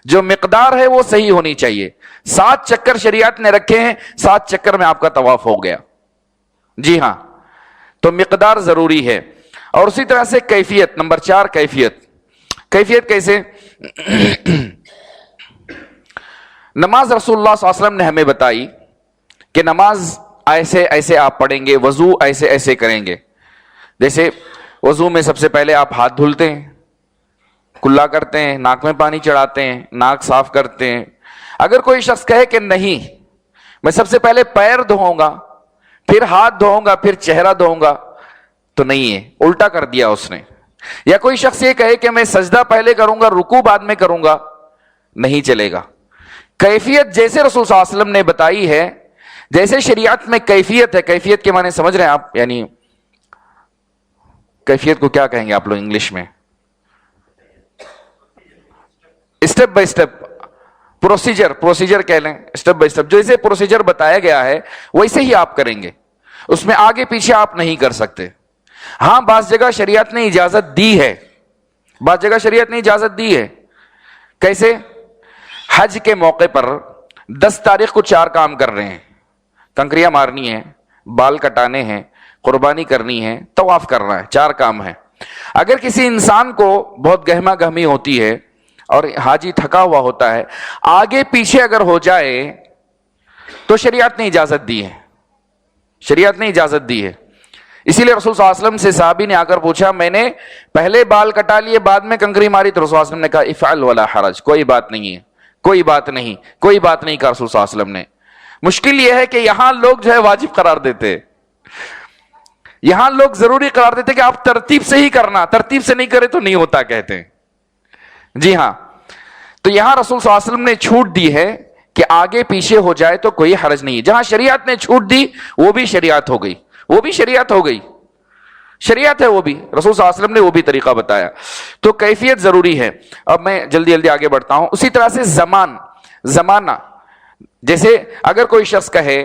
جو مقدار ہے وہ صحیح ہونی چاہیے. 7 چکر شریعت نے رکھے ہیں, 7 چکر میں آپ کا طواف ہو گیا. جی ہاں, تو مقدار ضروری ہے. اور اسی طرح سے کیفیت. نمبر 4 کیفیت. کیفیت کیسے؟ نماز رسول اللہ صلی اللہ علیہ وسلم نے ہمیں بتائی کہ نماز ایسے ایسے آپ پڑھیں گے, وضو ایسے ایسے کریں گے. جیسے وضو میں سب سے پہلے آپ ہاتھ دھلتے ہیں, کلا کرتے ہیں, ناک میں پانی چڑھاتے ہیں, ناک صاف کرتے ہیں. اگر کوئی شخص کہے کہ نہیں, میں سب سے پہلے پیر دھوؤں گا, پھر ہاتھ دھوؤں گا, پھر چہرہ دھوؤں گا, تو نہیں ہے, الٹا کر دیا اس نے. یا کوئی شخص یہ کہے کہ میں سجدہ پہلے کروں گا, رکوع بعد میں کروں گا, نہیں چلے گا. کیفیت جیسے رسول صلی اللہ علیہ وسلم نے بتائی ہے, جیسے شریعت میں کیفیت ہے. کیفیت کے معنی سمجھ رہے ہیں آپ؟ یعنی کیفیت کو کیا کہیں گے آپ لوگ انگلش میں؟ اسٹیپ بائی اسٹیپ, پروسیجر کہہ لیں, اسٹیپ بائی اسٹیپ. جیسے پروسیجر بتایا گیا ہے ویسے ہی آپ کریں گے, اس میں آگے پیچھے آپ نہیں کر سکتے. ہاں, بعض جگہ شریعت نے اجازت دی ہے, بعض جگہ شریعت نے اجازت دی ہے. کیسے؟ حج کے موقع پر 10 تاریخ کو 4 کام کر رہے ہیں. کنکریاں مارنی ہے, بال کٹانے ہیں, قربانی کرنی ہے, طواف کرنا ہے. 4 کام ہیں. اگر کسی انسان کو بہت گہما گہمی ہوتی ہے اور حاجی تھکا ہوا ہوتا ہے, آگے پیچھے اگر ہو جائے تو شریعت نے اجازت دی ہے, شریعت نے اجازت دی ہے. اسی لیے رسول صلی اللہ علیہ وسلم سے صحابی نے آ کر پوچھا, میں نے پہلے بال کٹا لیے بعد میں کنکری ماری, تو رسول صلی اللہ علیہ وسلم نے کہا افعل ولا حرج, کوئی بات نہیں ہے, کوئی بات نہیں, کوئی بات نہیں, کہا رسول صلی اللہ علیہ وسلم نے. مشکل یہ ہے کہ یہاں لوگ جو ہے واجب قرار دیتے, یہاں لوگ ضروری قرار دیتے کہ آپ ترتیب سے ہی کرنا, ترتیب سے نہیں کرے تو نہیں ہوتا کہتے ہیں. جی ہاں, تو یہاں رسول صلی اللہ علیہ وسلم نے چھوٹ دی ہے کہ آگے پیچھے ہو جائے تو کوئی حرج نہیں. جہاں شریعت نے چھوٹ دی وہ بھی شریعت ہو گئی, وہ بھی شریعت ہو گئی, شریعت ہے وہ بھی. رسول صلی اللہ علیہ وسلم نے وہ بھی طریقہ بتایا. تو کیفیت ضروری ہے. اب میں جلدی آگے بڑھتا ہوں. اسی طرح سے زمانہ. جیسے اگر کوئی شخص کہے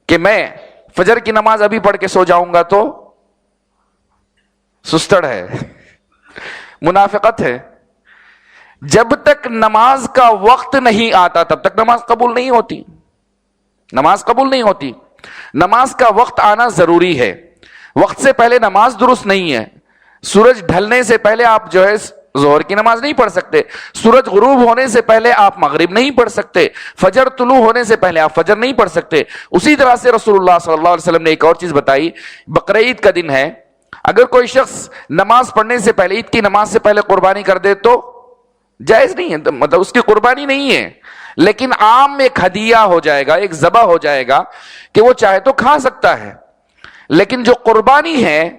کہ میں فجر کی نماز ابھی پڑھ کے سو جاؤں گا, تو سستڑ ہے, منافقت ہے. جب تک نماز کا وقت نہیں آتا تب تک نماز قبول نہیں ہوتی, نماز قبول نہیں ہوتی. نماز کا وقت آنا ضروری ہے. وقت سے پہلے نماز درست نہیں ہے. سورج ڈھلنے سے پہلے آپ جو ہے ظہر کی نماز نہیں پڑھ سکتے, سورج غروب ہونے سے پہلے آپ مغرب نہیں پڑھ سکتے, فجر طلوع ہونے سے پہلے آپ فجر نہیں پڑھ سکتے. اسی طرح سے رسول اللہ صلی اللہ علیہ وسلم نے ایک اور چیز بتائی. بقرعید کا دن ہے, اگر کوئی شخص نماز پڑھنے سے پہلے, عید کی نماز سے پہلے قربانی کر دے تو جائز نہیں ہے, مطلب اس کی قربانی نہیں ہے, لیکن عام ایک ہدیہ ہو جائے گا, ایک ذبح ہو جائے گا کہ وہ چاہے تو کھا سکتا ہے. لیکن جو قربانی ہے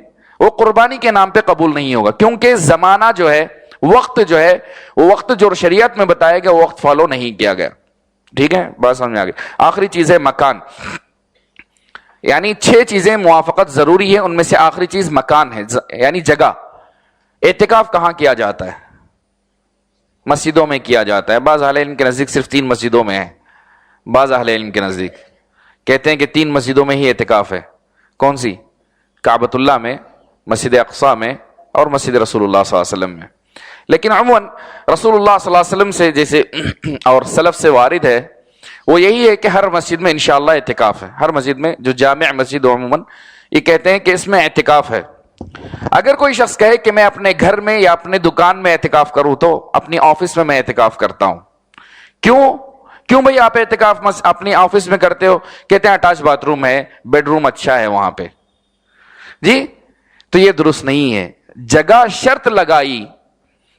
وہ قربانی کے نام پہ قبول نہیں ہوگا, کیونکہ زمانہ جو ہے, وقت جو ہے, وہ وقت جو شریعت میں بتایا گیا وہ وقت فالو نہیں کیا گیا. ٹھیک ہے, بات سمجھ میں آ گئی. آخری چیز ہے مکان. یعنی 6 چیزیں موافقت ضروری ہے, ان میں سے آخری چیز مکان ہے, یعنی جگہ. اعتکاف کہاں کیا جاتا ہے؟ مسجدوں میں کیا جاتا ہے. بعض اہل علم کے نزدیک صرف 3 مسجدوں میں ہے, بعض اہل علم کے نزدیک کہتے ہیں کہ 3 مسجدوں میں ہی اعتکاف ہے. کون سی؟ کعبۃ اللہ میں, مسجد اقصی میں, اور مسجد رسول اللہ صلی اللہ علیہ وسلم میں. لیکن عموماً رسول اللہ صلی اللہ علیہ وسلم سے جیسے اور سلف سے وارد ہے وہ یہی ہے کہ ہر مسجد میں انشاءاللہ اعتکاف ہے. ہر مسجد میں, جو جامع مسجد عموماً یہ کہتے ہیں کہ اس میں اعتکاف ہے. اگر کوئی شخص کہے کہ میں اپنے گھر میں یا اپنے دکان میں اعتکاف کروں, تو اپنی آفس میں اعتکاف کرتا ہوں. کیوں بھئی آپ اعتکاف اپنی آفس میں کرتے ہو؟ کہتے ہیں اٹیچ باتھ روم ہے, بیڈ روم اچھا ہے وہاں پہ. جی, تو یہ درست نہیں ہے. جگہ شرط لگائی,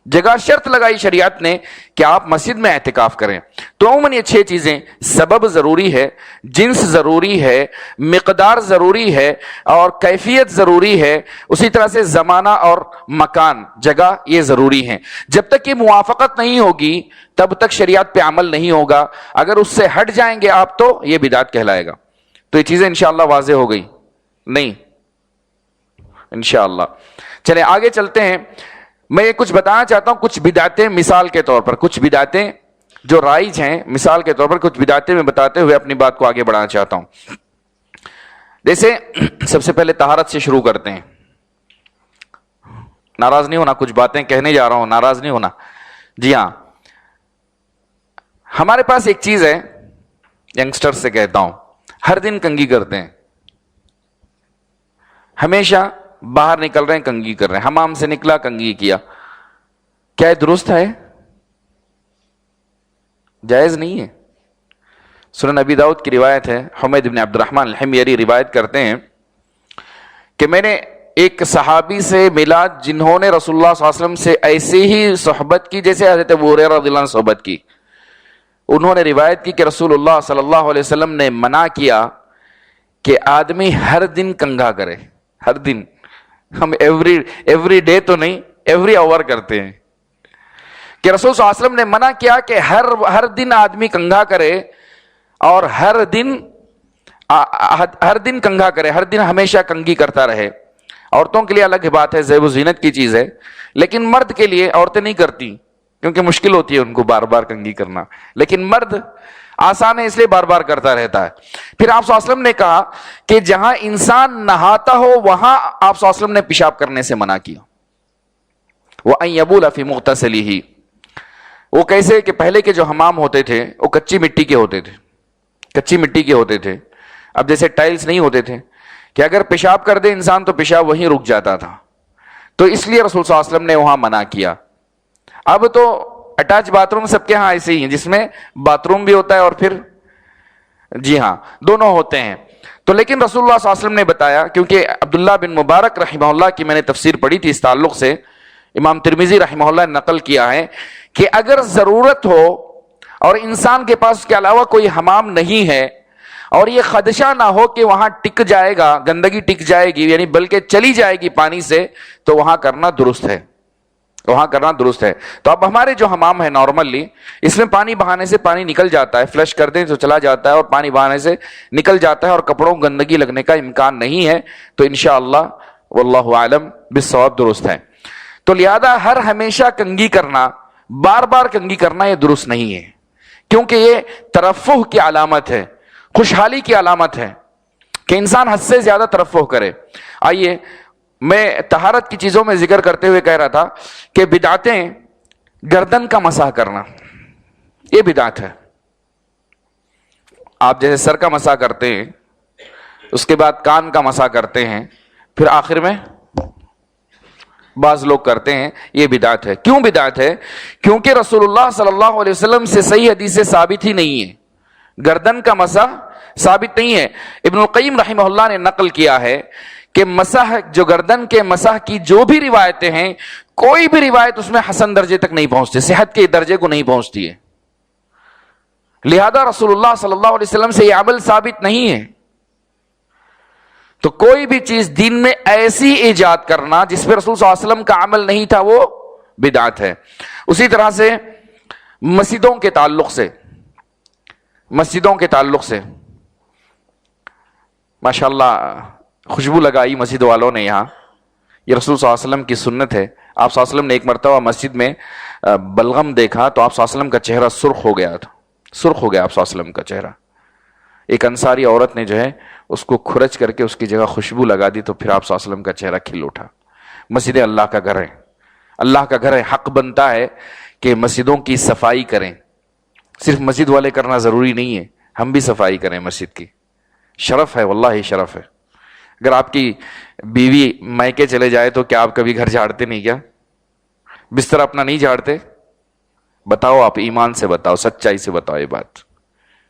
جگہ شرط لگائی شریعت نے کہ آپ مسجد میں اعتکاف کریں. تو عموماً یہ 6 چیزیں، سبب ضروری ہے، جنس ضروری ہے، مقدار ضروری ہے، اور کیفیت ضروری ہے، اسی طرح سے زمانہ اور مکان، جگہ، یہ ضروری ہیں. جب تک یہ موافقت نہیں ہوگی تب تک شریعت پہ عمل نہیں ہوگا. اگر اس سے ہٹ جائیں گے آپ تو یہ بدعت کہلائے گا. تو یہ چیزیں انشاءاللہ واضح ہو گئی نہیں؟ انشاءاللہ. چلیں آگے چلتے ہیں. میں یہ کچھ بتانا چاہتا ہوں، کچھ بدعتیں مثال کے طور پر، کچھ بدعتیں جو رائج ہیں مثال کے طور پر، کچھ بدعتیں میں بتاتے ہوئے اپنی بات کو آگے بڑھانا چاہتا ہوں. جیسے سب سے پہلے طہارت سے شروع کرتے ہیں. ناراض نہیں ہونا، کچھ باتیں کہنے جا رہا ہوں، ناراض نہیں ہونا. جی ہاں، ہمارے پاس ایک چیز ہے، ینگسٹر سے کہتا ہوں، ہر دن کنگھی کرتے ہیں، ہمیشہ باہر نکل رہے ہیں کنگھی کر رہے ہیں، حمام سے نکلا کنگھی کیا. کیا یہ درست ہے؟ جائز نہیں ہے. سنن ابی داؤد کی روایت ہے، حمید بن عبد الرحمن الحمیری روایت کرتے ہیں کہ میں نے ایک صحابی سے ملا جنہوں نے رسول اللہ صلی اللہ علیہ وسلم سے ایسے ہی صحبت کی جیسے حضرت ابو ہریرہ رضی اللہ عنہ صحبت کی. انہوں نے روایت کی کہ رسول اللہ صلی اللہ علیہ وسلم نے منع کیا کہ آدمی ہر دن کنگھا کرے. ہر دن، ہم ایوری ڈے تو نہیں، ایوری آور کرتے ہیں. کہ رسول صلی اللہ علیہ وسلم نے منع کیا کہ ہر دن آدمی کنگھا کرے، اور ہر دن کنگھا کرے، ہر دن ہمیشہ کنگھی کرتا رہے. عورتوں کے لیے الگ بات ہے، زیب و زینت کی چیز ہے، لیکن مرد کے لیے عورتیں نہیں کرتی کیونکہ مشکل ہوتی ہے ان کو بار بار کنگھی کرنا، لیکن مرد آسان ہے اس لیے بار بار کرتا رہتا ہے. پھر آپ صلی اللہ علیہ وسلم نے کہا کہ جہاں انسان نہاتا ہو وہاں آپ صلی اللہ علیہ وسلم نے پیشاب کرنے سے منع کیا. وَأَن يَبُولَ فِي مُغْتَسَلِهِ. وہ کیسے کہ پہلے کے جو حمام ہوتے تھے وہ کچی مٹی کے ہوتے تھے، کچی مٹی کے ہوتے تھے. اب جیسے ٹائلز نہیں ہوتے تھے کہ اگر پیشاب کر دے انسان تو پیشاب وہیں رک جاتا تھا، تو اس لیے رسول صلی اللہ علیہ وسلم نے وہاں منع کیا. اب تو اٹیچ باتھ روم سب کے ہاں ایسے ہی ہیں، جس میں باتھ روم بھی ہوتا ہے اور پھر جی ہاں دونوں ہوتے ہیں. تو لیکن رسول اللہ صلی اللہ علیہ وسلم نے بتایا، کیونکہ عبداللہ بن مبارک رحمہ اللہ کی میں نے تفسیر پڑھی تھی اس تعلق سے، امام ترمذی رحمہ اللہ نے نقل کیا ہے کہ اگر ضرورت ہو اور انسان کے پاس اس کے علاوہ کوئی حمام نہیں ہے اور یہ خدشہ نہ ہو کہ وہاں ٹک جائے گا، گندگی ٹک جائے گی، یعنی بلکہ چلی جائے گی پانی سے، تو وہاں کرنا درست ہے، وہاں کرنا درست ہے. تو اب ہمارے جو حمام ہے نارملی، اس میں پانی بہانے سے پانی نکل جاتا ہے، فلش کر دیں تو چلا جاتا ہے اور پانی بہانے سے نکل جاتا ہے اور کپڑوں کو گندگی لگنے کا امکان نہیں ہے. تو انشاءاللہ واللہ عالم بالصواب درست ہے. تو لہذا ہر ہمیشہ کنگھی کرنا، بار بار کنگھی کرنا یہ درست نہیں ہے، کیونکہ یہ ترفہ کی علامت ہے، خوشحالی کی علامت ہے کہ انسان حد سے زیادہ ترفہ کرے. آئیے میں طہارت کی چیزوں میں ذکر کرتے ہوئے کہہ رہا تھا کہ بدعتیں، گردن کا مسح کرنا یہ بدعت ہے. آپ جیسے سر کا مسح کرتے ہیں، اس کے بعد کان کا مسح کرتے ہیں، پھر آخر میں بعض لوگ کرتے ہیں، یہ بدعت ہے. کیوں بدعت ہے؟ کیونکہ رسول اللہ صلی اللہ علیہ وسلم سے صحیح حدیث سے ثابت ہی نہیں ہے، گردن کا مسح ثابت نہیں ہے. ابن القیم رحمہ اللہ نے نقل کیا ہے کہ مسح، جو گردن کے مسح کی جو بھی روایتیں ہیں، کوئی بھی روایت اس میں حسن درجے تک نہیں پہنچتی، صحت کے درجے کو نہیں پہنچتی ہے. لہذا رسول اللہ صلی اللہ علیہ وسلم سے یہ عمل ثابت نہیں ہے. تو کوئی بھی چیز دین میں ایسی ایجاد کرنا جس پہ رسول صلی اللہ علیہ وسلم کا عمل نہیں تھا وہ بدعت ہے. اسی طرح سے مسجدوں کے تعلق سے ماشاءاللہ خوشبو لگائی مسجد والوں نے یہاں، یہ رسول صلی اللہ علیہ وسلم کی سنت ہے. آپ صلی اللہ علیہ وسلم نے ایک مرتبہ مسجد میں بلغم دیکھا تو آپ صلی اللہ علیہ وسلم کا چہرہ سرخ ہو گیا تھا، سرخ ہو گیا آپ صلی اللہ علیہ وسلم کا چہرہ. ایک انصاری عورت نے جو ہے اس کو کھرچ کر کے اس کی جگہ خوشبو لگا دی تو پھر آپ صلی اللہ علیہ وسلم کا چہرہ کھل اٹھا. مسجد اللہ کا گھر ہے، اللہ کا گھر ہے، حق بنتا ہے کہ مسجدوں کی صفائی کریں. صرف مسجد والے کرنا ضروری نہیں ہے، ہم بھی صفائی کریں مسجد کی. شرف ہے، واللہ شرف ہے. اگر آپ کی بیوی میکے چلے جائے تو کیا آپ کبھی گھر جھاڑتے نہیں؟ کیا بستر اپنا نہیں جھاڑتے؟ بتاؤ، آپ ایمان سے بتاؤ، سچائی سے بتاؤ، یہ بات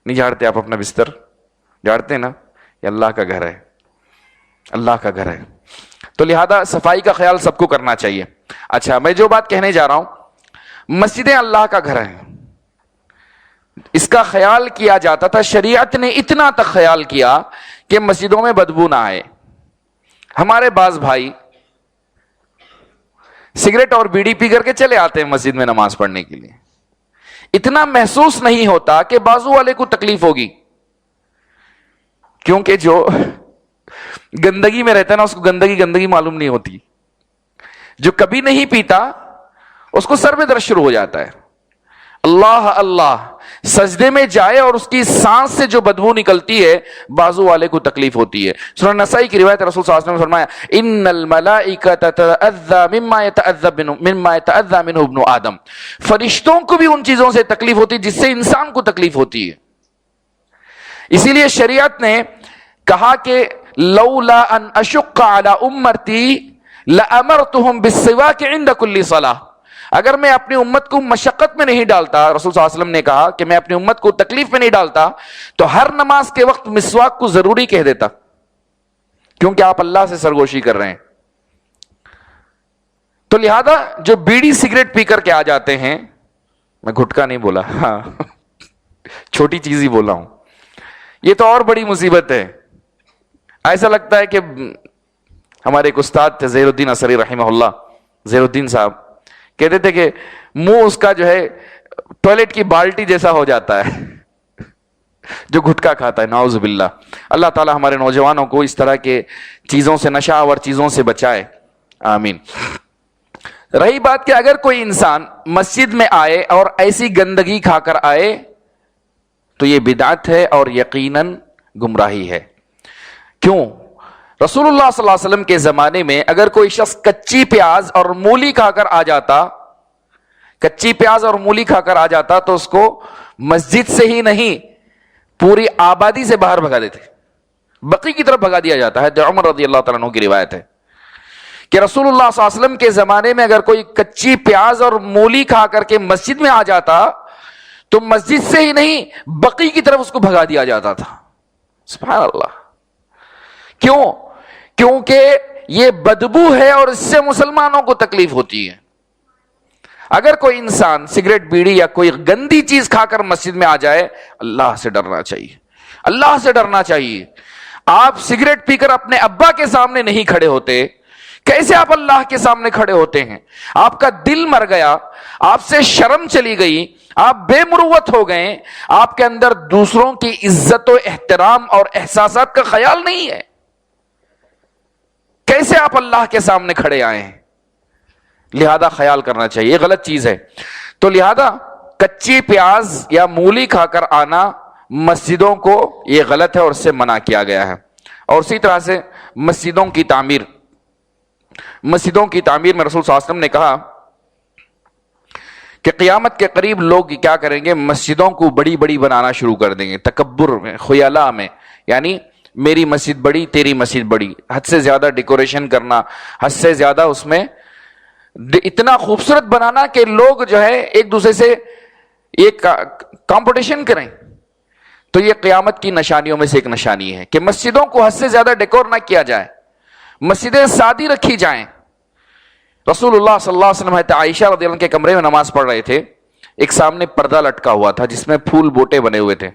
نہیں جھاڑتے آپ اپنا بستر؟ جھاڑتے نا؟ یہ اللہ کا گھر ہے، اللہ کا گھر ہے. تو لہذا صفائی کا خیال سب کو کرنا چاہیے. اچھا، میں جو بات کہنے جا رہا ہوں مسجدیں اللہ کا گھر ہیں، اس کا خیال کیا جاتا تھا. شریعت نے اتنا تک خیال کیا کہ مسجدوں میں بدبو نہ آئے. ہمارے بعض بھائی سگریٹ اور بیڑی پی کر کے چلے آتے ہیں مسجد میں نماز پڑھنے کے لیے. اتنا محسوس نہیں ہوتا کہ بازو والے کو تکلیف ہوگی، کیونکہ جو گندگی میں رہتا ہے نا اس کو گندگی معلوم نہیں ہوتی. جو کبھی نہیں پیتا اس کو سر میں درد شروع ہو جاتا ہے. اللہ اللہ سجدے میں جائے اور اس کی سانس سے جو بدبو نکلتی ہے بازو والے کو تکلیف ہوتی ہے. سنن نسائی کی روایت رسول صلی اللہ علیہ وسلم نے فرمایا ان الملائکۃ تتأذى مما يتأذى منه ابن آدم. فرشتوں کو بھی ان چیزوں سے تکلیف ہوتی ہے جس سے انسان کو تکلیف ہوتی ہے. اسی لیے شریعت نے کہا کہ لولا ان اشق علی امتی لامرتهم بالسواک عند كل صلاۃ. اگر میں اپنی امت کو مشقت میں نہیں ڈالتا، رسول صلی اللہ علیہ وسلم نے کہا کہ میں اپنی امت کو تکلیف میں نہیں ڈالتا تو ہر نماز کے وقت مسواک کو ضروری کہہ دیتا، کیونکہ آپ اللہ سے سرگوشی کر رہے ہیں. تو لہذا جو بیڑی سگریٹ پی کر کے آ جاتے ہیں، میں گھٹکا نہیں بولا، ہاں چھوٹی چیز ہی بولا ہوں، یہ تو اور بڑی مصیبت ہے. ایسا لگتا ہے کہ ہمارے ایک استاد تھے زہیر الدین اثری رحمہ اللہ، زہیر الدین صاحب کہتے تھے کہ منہ اس کا جو ہے ٹوائلٹ کی بالٹی جیسا ہو جاتا ہے جو گھٹکا کھاتا ہے. نعوذ باللہ. اللہ تعالی ہمارے نوجوانوں کو اس طرح کے چیزوں سے، نشہ آور چیزوں سے بچائے، آمین. رہی بات کہ اگر کوئی انسان مسجد میں آئے اور ایسی گندگی کھا کر آئے تو یہ بدعت ہے اور یقیناً گمراہی ہے. کیوں؟ رسول اللہ صلی اللہ علیہ وسلم کے زمانے میں اگر کوئی شخص کچی پیاز اور مولی کھا کر آ جاتا تو اس کو مسجد سے ہی نہیں پوری آبادی سے باہر بھگا دیتے، بقی کی طرف بھگا دیا جاتا ہے. عمر رضی اللہ تعالیٰ عنہ کی روایت ہے کہ رسول اللہ صلی اللہ علیہ وسلم کے زمانے میں اگر کوئی کچی پیاز اور مولی کھا کر کے مسجد میں آ جاتا تو مسجد سے ہی نہیں بقی کی طرف اس کو بھگا دیا جاتا تھا. سبحان اللہ. کیوں؟ کیونکہ یہ بدبو ہے اور اس سے مسلمانوں کو تکلیف ہوتی ہے. اگر کوئی انسان سگریٹ بیڑی یا کوئی گندی چیز کھا کر مسجد میں آ جائے، اللہ سے ڈرنا چاہیے، اللہ سے ڈرنا چاہیے. آپ سگریٹ پی کر اپنے ابا کے سامنے نہیں کھڑے ہوتے، کیسے آپ اللہ کے سامنے کھڑے ہوتے ہیں؟ آپ کا دل مر گیا، آپ سے شرم چلی گئی، آپ بے مروت ہو گئے، آپ کے اندر دوسروں کی عزت و احترام اور احساسات کا خیال نہیں ہے. کیسے آپ اللہ کے سامنے کھڑے آئے ہیں؟ لہذا خیال کرنا چاہیے، یہ غلط چیز ہے. تو لہذا کچی پیاز یا مولی کھا کر آنا مسجدوں کو یہ غلط ہے اور اس سے منع کیا گیا ہے. اور اسی طرح سے مسجدوں کی تعمیر میں رسول صلی اللہ علیہ وسلم نے کہا کہ قیامت کے قریب لوگ کیا کریں گے؟ مسجدوں کو بڑی بڑی بنانا شروع کر دیں گے، تکبر میں، خیلاء میں، یعنی میری مسجد بڑی، تیری مسجد بڑی، حد سے زیادہ ڈیکوریشن کرنا، حد سے زیادہ اس میں اتنا خوبصورت بنانا کہ لوگ جو ہے ایک دوسرے سے ایک کمپٹیشن کریں. تو یہ قیامت کی نشانیوں میں سے ایک نشانی ہے کہ مسجدوں کو حد سے زیادہ ڈیکور نہ کیا جائے، مسجدیں سادی رکھی جائیں. رسول اللہ صلی اللہ علیہ وسلم حضرت عائشہ رضی اللہ عنہ کے کمرے میں نماز پڑھ رہے تھے، ایک سامنے پردہ لٹکا ہوا تھا جس میں پھول بوٹے بنے ہوئے تھے.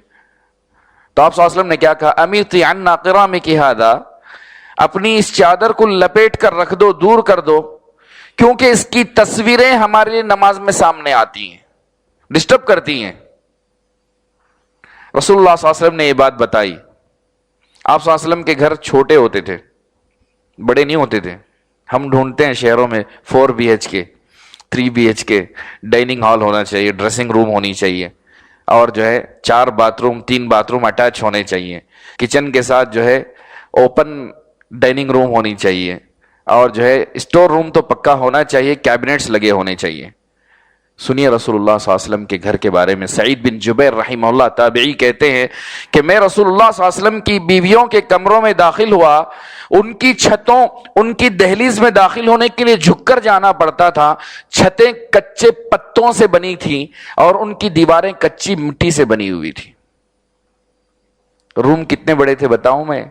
تو آپ صلی اللہ علیہ وسلم نے کیا کہا؟ امیتی عنا قرامک ھذا، اپنی اس چادر کو لپیٹ کر رکھ دو، دور کر دو، کیونکہ اس کی تصویریں ہمارے لیے نماز میں سامنے آتی ہیں، ڈسٹرب کرتی ہیں. رسول اللہ صلی اللہ علیہ وسلم نے یہ بات بتائی. آپ صلی اللہ علیہ وسلم کے گھر چھوٹے ہوتے تھے، بڑے نہیں ہوتے تھے. ہم ڈھونڈتے ہیں شہروں میں 4 BHK 3 BHK، ڈائننگ ہال ہونا چاہیے، ڈریسنگ روم ہونی چاہیے، اور جو ہے 4 bath room 3 bath room attach ہونے چاہیے، کچن کے ساتھ جو ہے اوپن ڈائننگ روم ہونی چاہیے، اور جو ہے اسٹور روم تو پکا ہونا چاہیے، کیبنٹس لگے ہونے چاہیے. سنیے رسول اللہ صلی اللہ علیہ وسلم کے گھر کے بارے میں. سعید بن جبیر رحمہ اللہ تابعی کہتے ہیں کہ میں رسول اللہ صلی اللہ علیہ وسلم کی بیویوں کے کمروں میں داخل ہوا، ان کی چھتوں، ان کی دہلیز میں داخل ہونے کے لیے جھک کر جانا پڑتا تھا. چھتیں کچے پتوں سے بنی تھیں اور ان کی دیواریں کچی مٹی سے بنی ہوئی تھی. روم کتنے بڑے تھے بتاؤں میں؟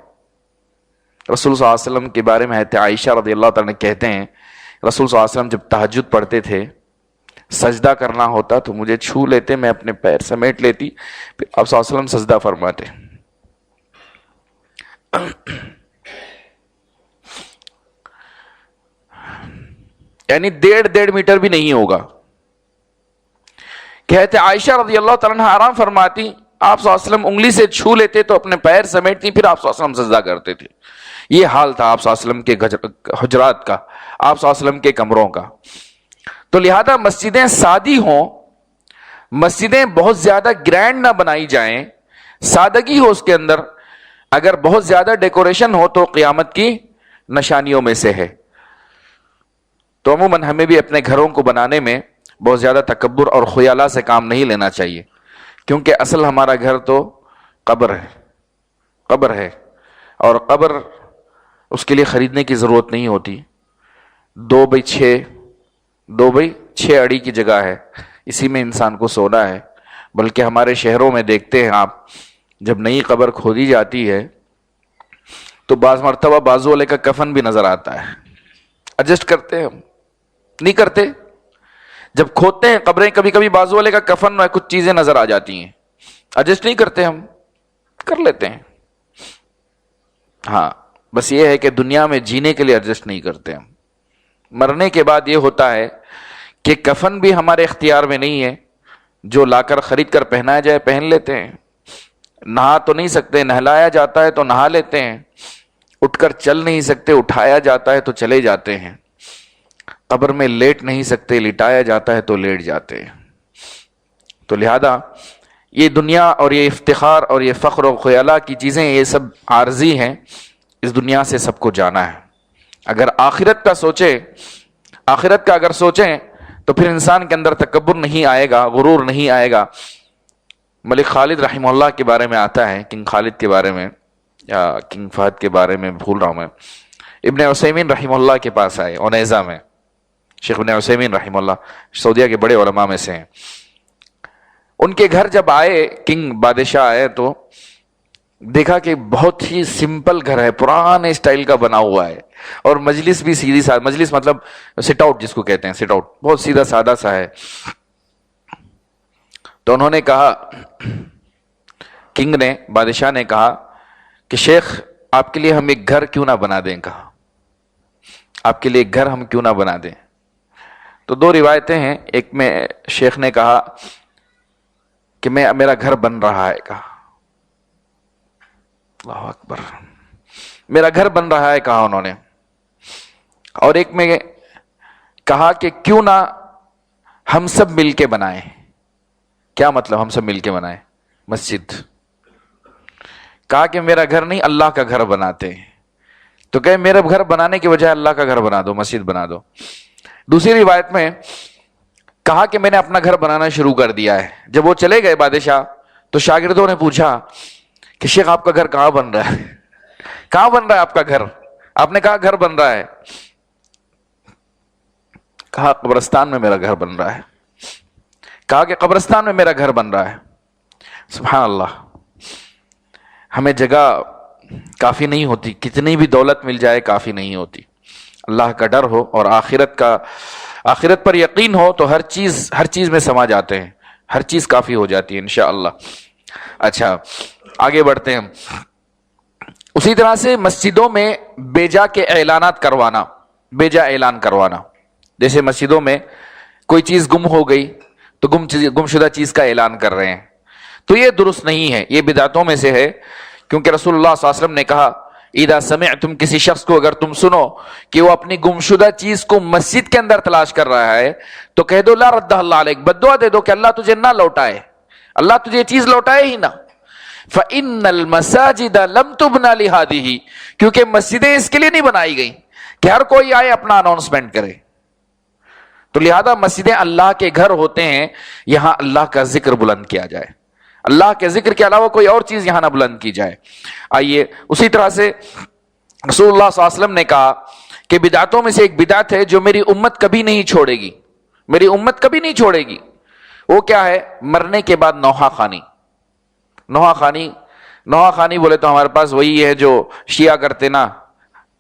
رسول صلی اللہ علیہ وسلم کے بارے میں حضرت عائشہ رضی اللہ تعالیٰ عنہ کہتے ہیں رسول صلی اللہ علیہ وسلم جب تہجد پڑھتے تھے سجدہ کرنا ہوتا تو مجھے چھو لیتے، میں اپنے پیر سمیٹ لیتی، پھر آپ صلی اللہ علیہ وسلم سجدہ فرماتے. یعنی 1.5 میٹر بھی نہیں ہوگا. کہتے عائشہ رضی اللہ تعالیٰ عنہ آرام فرماتی، آپ صلی اللہ علیہ وسلم انگلی سے چھو لیتے تو اپنے پیر سمیٹتی، پھر آپ صلی اللہ علیہ وسلم سجدہ کرتے تھے. یہ حال تھا آپ صلی اللہ علیہ وسلم کے حجرات کا، آپ صلی اللہ علیہ وسلم کے کمروں کا. تو لہذا مسجدیں سادی ہوں، مسجدیں بہت زیادہ گرینڈ نہ بنائی جائیں، سادگی ہو اس کے اندر. اگر بہت زیادہ ڈیکوریشن ہو تو قیامت کی نشانیوں میں سے ہے. تو عموماً ہمیں بھی اپنے گھروں کو بنانے میں بہت زیادہ تکبر اور خیالہ سے کام نہیں لینا چاہیے، کیونکہ اصل ہمارا گھر تو قبر ہے، قبر ہے. اور قبر اس کے لیے خریدنے کی ضرورت نہیں ہوتی. 2x6 اڑی کی جگہ ہے، اسی میں انسان کو سونا ہے. بلکہ ہمارے شہروں میں دیکھتے ہیں آپ، جب نئی قبر کھودی جاتی ہے تو بعض مرتبہ بازو والے کا کفن بھی نظر آتا ہے. ایڈجسٹ کرتے ہیں ہم؟ نہیں کرتے. جب کھودتے ہیں قبریں کبھی کبھی بازو والے کا کفن میں کچھ چیزیں نظر آ جاتی ہیں، ایڈجسٹ نہیں کرتے ہم؟ کر لیتے ہیں. ہاں بس یہ ہے کہ دنیا میں جینے کے لیے ایڈجسٹ نہیں کرتے ہم. مرنے کے بعد یہ ہوتا ہے کہ کفن بھی ہمارے اختیار میں نہیں ہے، جو لا کر خرید کر پہنایا جائے پہن لیتے ہیں. نہا تو نہیں سکتے، نہلایا جاتا ہے تو نہا لیتے ہیں. اٹھ کر چل نہیں سکتے، اٹھایا جاتا ہے تو چلے جاتے ہیں. قبر میں لیٹ نہیں سکتے، لٹایا جاتا ہے تو لیٹ جاتے ہیں. تو لہذا یہ دنیا اور یہ افتخار اور یہ فخر و خیالہ کی چیزیں یہ سب عارضی ہیں. اس دنیا سے سب کو جانا ہے. اگر آخرت کا سوچے، آخرت کا اگر سوچیں تو پھر انسان کے اندر تکبر نہیں آئے گا، غرور نہیں آئے گا. ملک خالد رحمہ اللہ کے بارے میں آتا ہے، کنگ خالد کے بارے میں یا کنگ فہد کے بارے میں بھول رہا ہوں میں. ابن عثیمین رحمہ اللہ کے پاس آئے عنیزہ میں. شیخ ابن عثیمین رحمہ اللہ سعودیہ کے بڑے علماء میں سے ہیں. ان کے گھر جب آئے، کنگ بادشاہ آئے تو دیکھا کہ بہت ہی سمپل گھر ہے، پرانے اسٹائل کا بنا ہوا ہے، اور مجلس بھی سیدھی سادہ، مجلس مطلب سٹ آؤٹ جس کو کہتے ہیں، سٹ آؤٹ بہت سیدھا سادہ سا ہے. تو انہوں نے کہا، کنگ نے، بادشاہ نے کہا کہ شیخ آپ کے لیے ہم ایک گھر کیوں نہ بنا دیں. کہا آپ کے لیے ایک گھر ہم کیوں نہ بنا دیں. تو 2 روایتیں ہیں. ایک میں شیخ نے کہا کہ میرا گھر بن رہا ہے. کہا اللہ اکبر، میرا گھر بن رہا ہے کہا انہوں نے. اور ایک میں کہا کہ کیوں نہ ہم سب مل کے بنائیں. کیا مطلب ہم سب مل کے بنائیں؟ مسجد. کہا کہ میرا گھر نہیں، اللہ کا گھر بناتے ہیں. تو کہ میرا گھر بنانے کے بجائے اللہ کا گھر بنا دو، مسجد بنا دو. دوسری روایت میں کہا کہ میں نے اپنا گھر بنانا شروع کر دیا ہے. جب وہ چلے گئے بادشاہ تو شاگردوں نے پوچھا کہ شیخ آپ کا گھر کہاں بن رہا ہے؟ کہاں بن رہا ہے آپ کا گھر؟ آپ نے کہا گھر بن رہا ہے. کہا قبرستان میں میرا گھر بن رہا ہے. کہا کہ قبرستان میں میرا گھر بن رہا ہے. سبحان اللہ. ہمیں جگہ کافی نہیں ہوتی، کتنی بھی دولت مل جائے کافی نہیں ہوتی. اللہ کا ڈر ہو اور آخرت پر یقین ہو تو ہر چیز میں سما جاتے ہیں، ہر چیز کافی ہو جاتی ہے انشاءاللہ. اچھا آگے بڑھتے ہیں. اسی طرح سے مسجدوں میں بیجا کے اعلانات کروانا، بیجا اعلان کروانا. جیسے مسجدوں میں کوئی چیز گم ہو گئی تو گمشدہ چیز کا اعلان کر رہے ہیں، تو یہ درست نہیں ہے، یہ بدعتوں میں سے ہے. کیونکہ رسول اللہ صلی اللہ علیہ وسلم نے کہا اذا سمعتم، کسی شخص کو اگر تم سنو کہ وہ اپنی گمشدہ چیز کو مسجد کے اندر تلاش کر رہا ہے تو کہہ دو لا رد اللہ علیک، بد دعا دے دو کہ اللہ تجھے نہ لوٹائے، اللہ تجھے یہ چیز لوٹائے ہی نہ. فإن المساجد لم تبنى لهذه، کیونکہ مسجدیں اس کے لیے نہیں بنائی گئی کہ ہر کوئی آئے اپنا اناؤنسمنٹ کرے. تو لہذا مسجدیں اللہ کے گھر ہوتے ہیں، یہاں اللہ کا ذکر بلند کیا جائے، اللہ کے ذکر کے علاوہ کوئی اور چیز یہاں نہ بلند کی جائے. آئیے اسی طرح سے رسول اللہ صلی اللہ علیہ وسلم نے کہا کہ بدعتوں میں سے ایک بدعت ہے جو میری امت کبھی نہیں چھوڑے گی، میری امت کبھی نہیں چھوڑے گی. وہ کیا ہے؟ مرنے کے بعد نوحہ خوانی. نوحہ خوانی بولے تو ہمارے پاس وہی ہے جو شیعہ کرتے نا،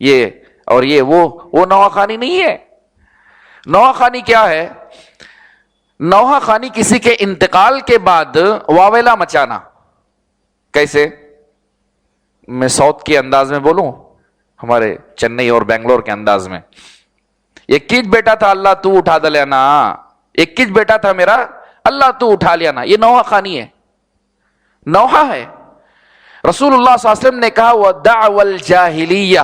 یہ اور یہ وہ نوحہ خوانی نہیں ہے. نوحہ خوانی کیا ہے؟ نوحہ خوانی کسی کے انتقال کے بعد واویلا مچانا. کیسے؟ میں ساؤتھ کے انداز میں بولوں، ہمارے چنئی اور بنگلور کے انداز میں. ایک کچ بیٹا تھا، اللہ تو اٹھا دے لینا. ایک کچ بیٹا تھا میرا، اللہ تو اٹھا لینا. یہ نوحہ خوانی ہے، نوحہ ہے. رسول اللہ صلی اللہ علیہ وسلم نے کہا وہ دعوى الجاہلیہ،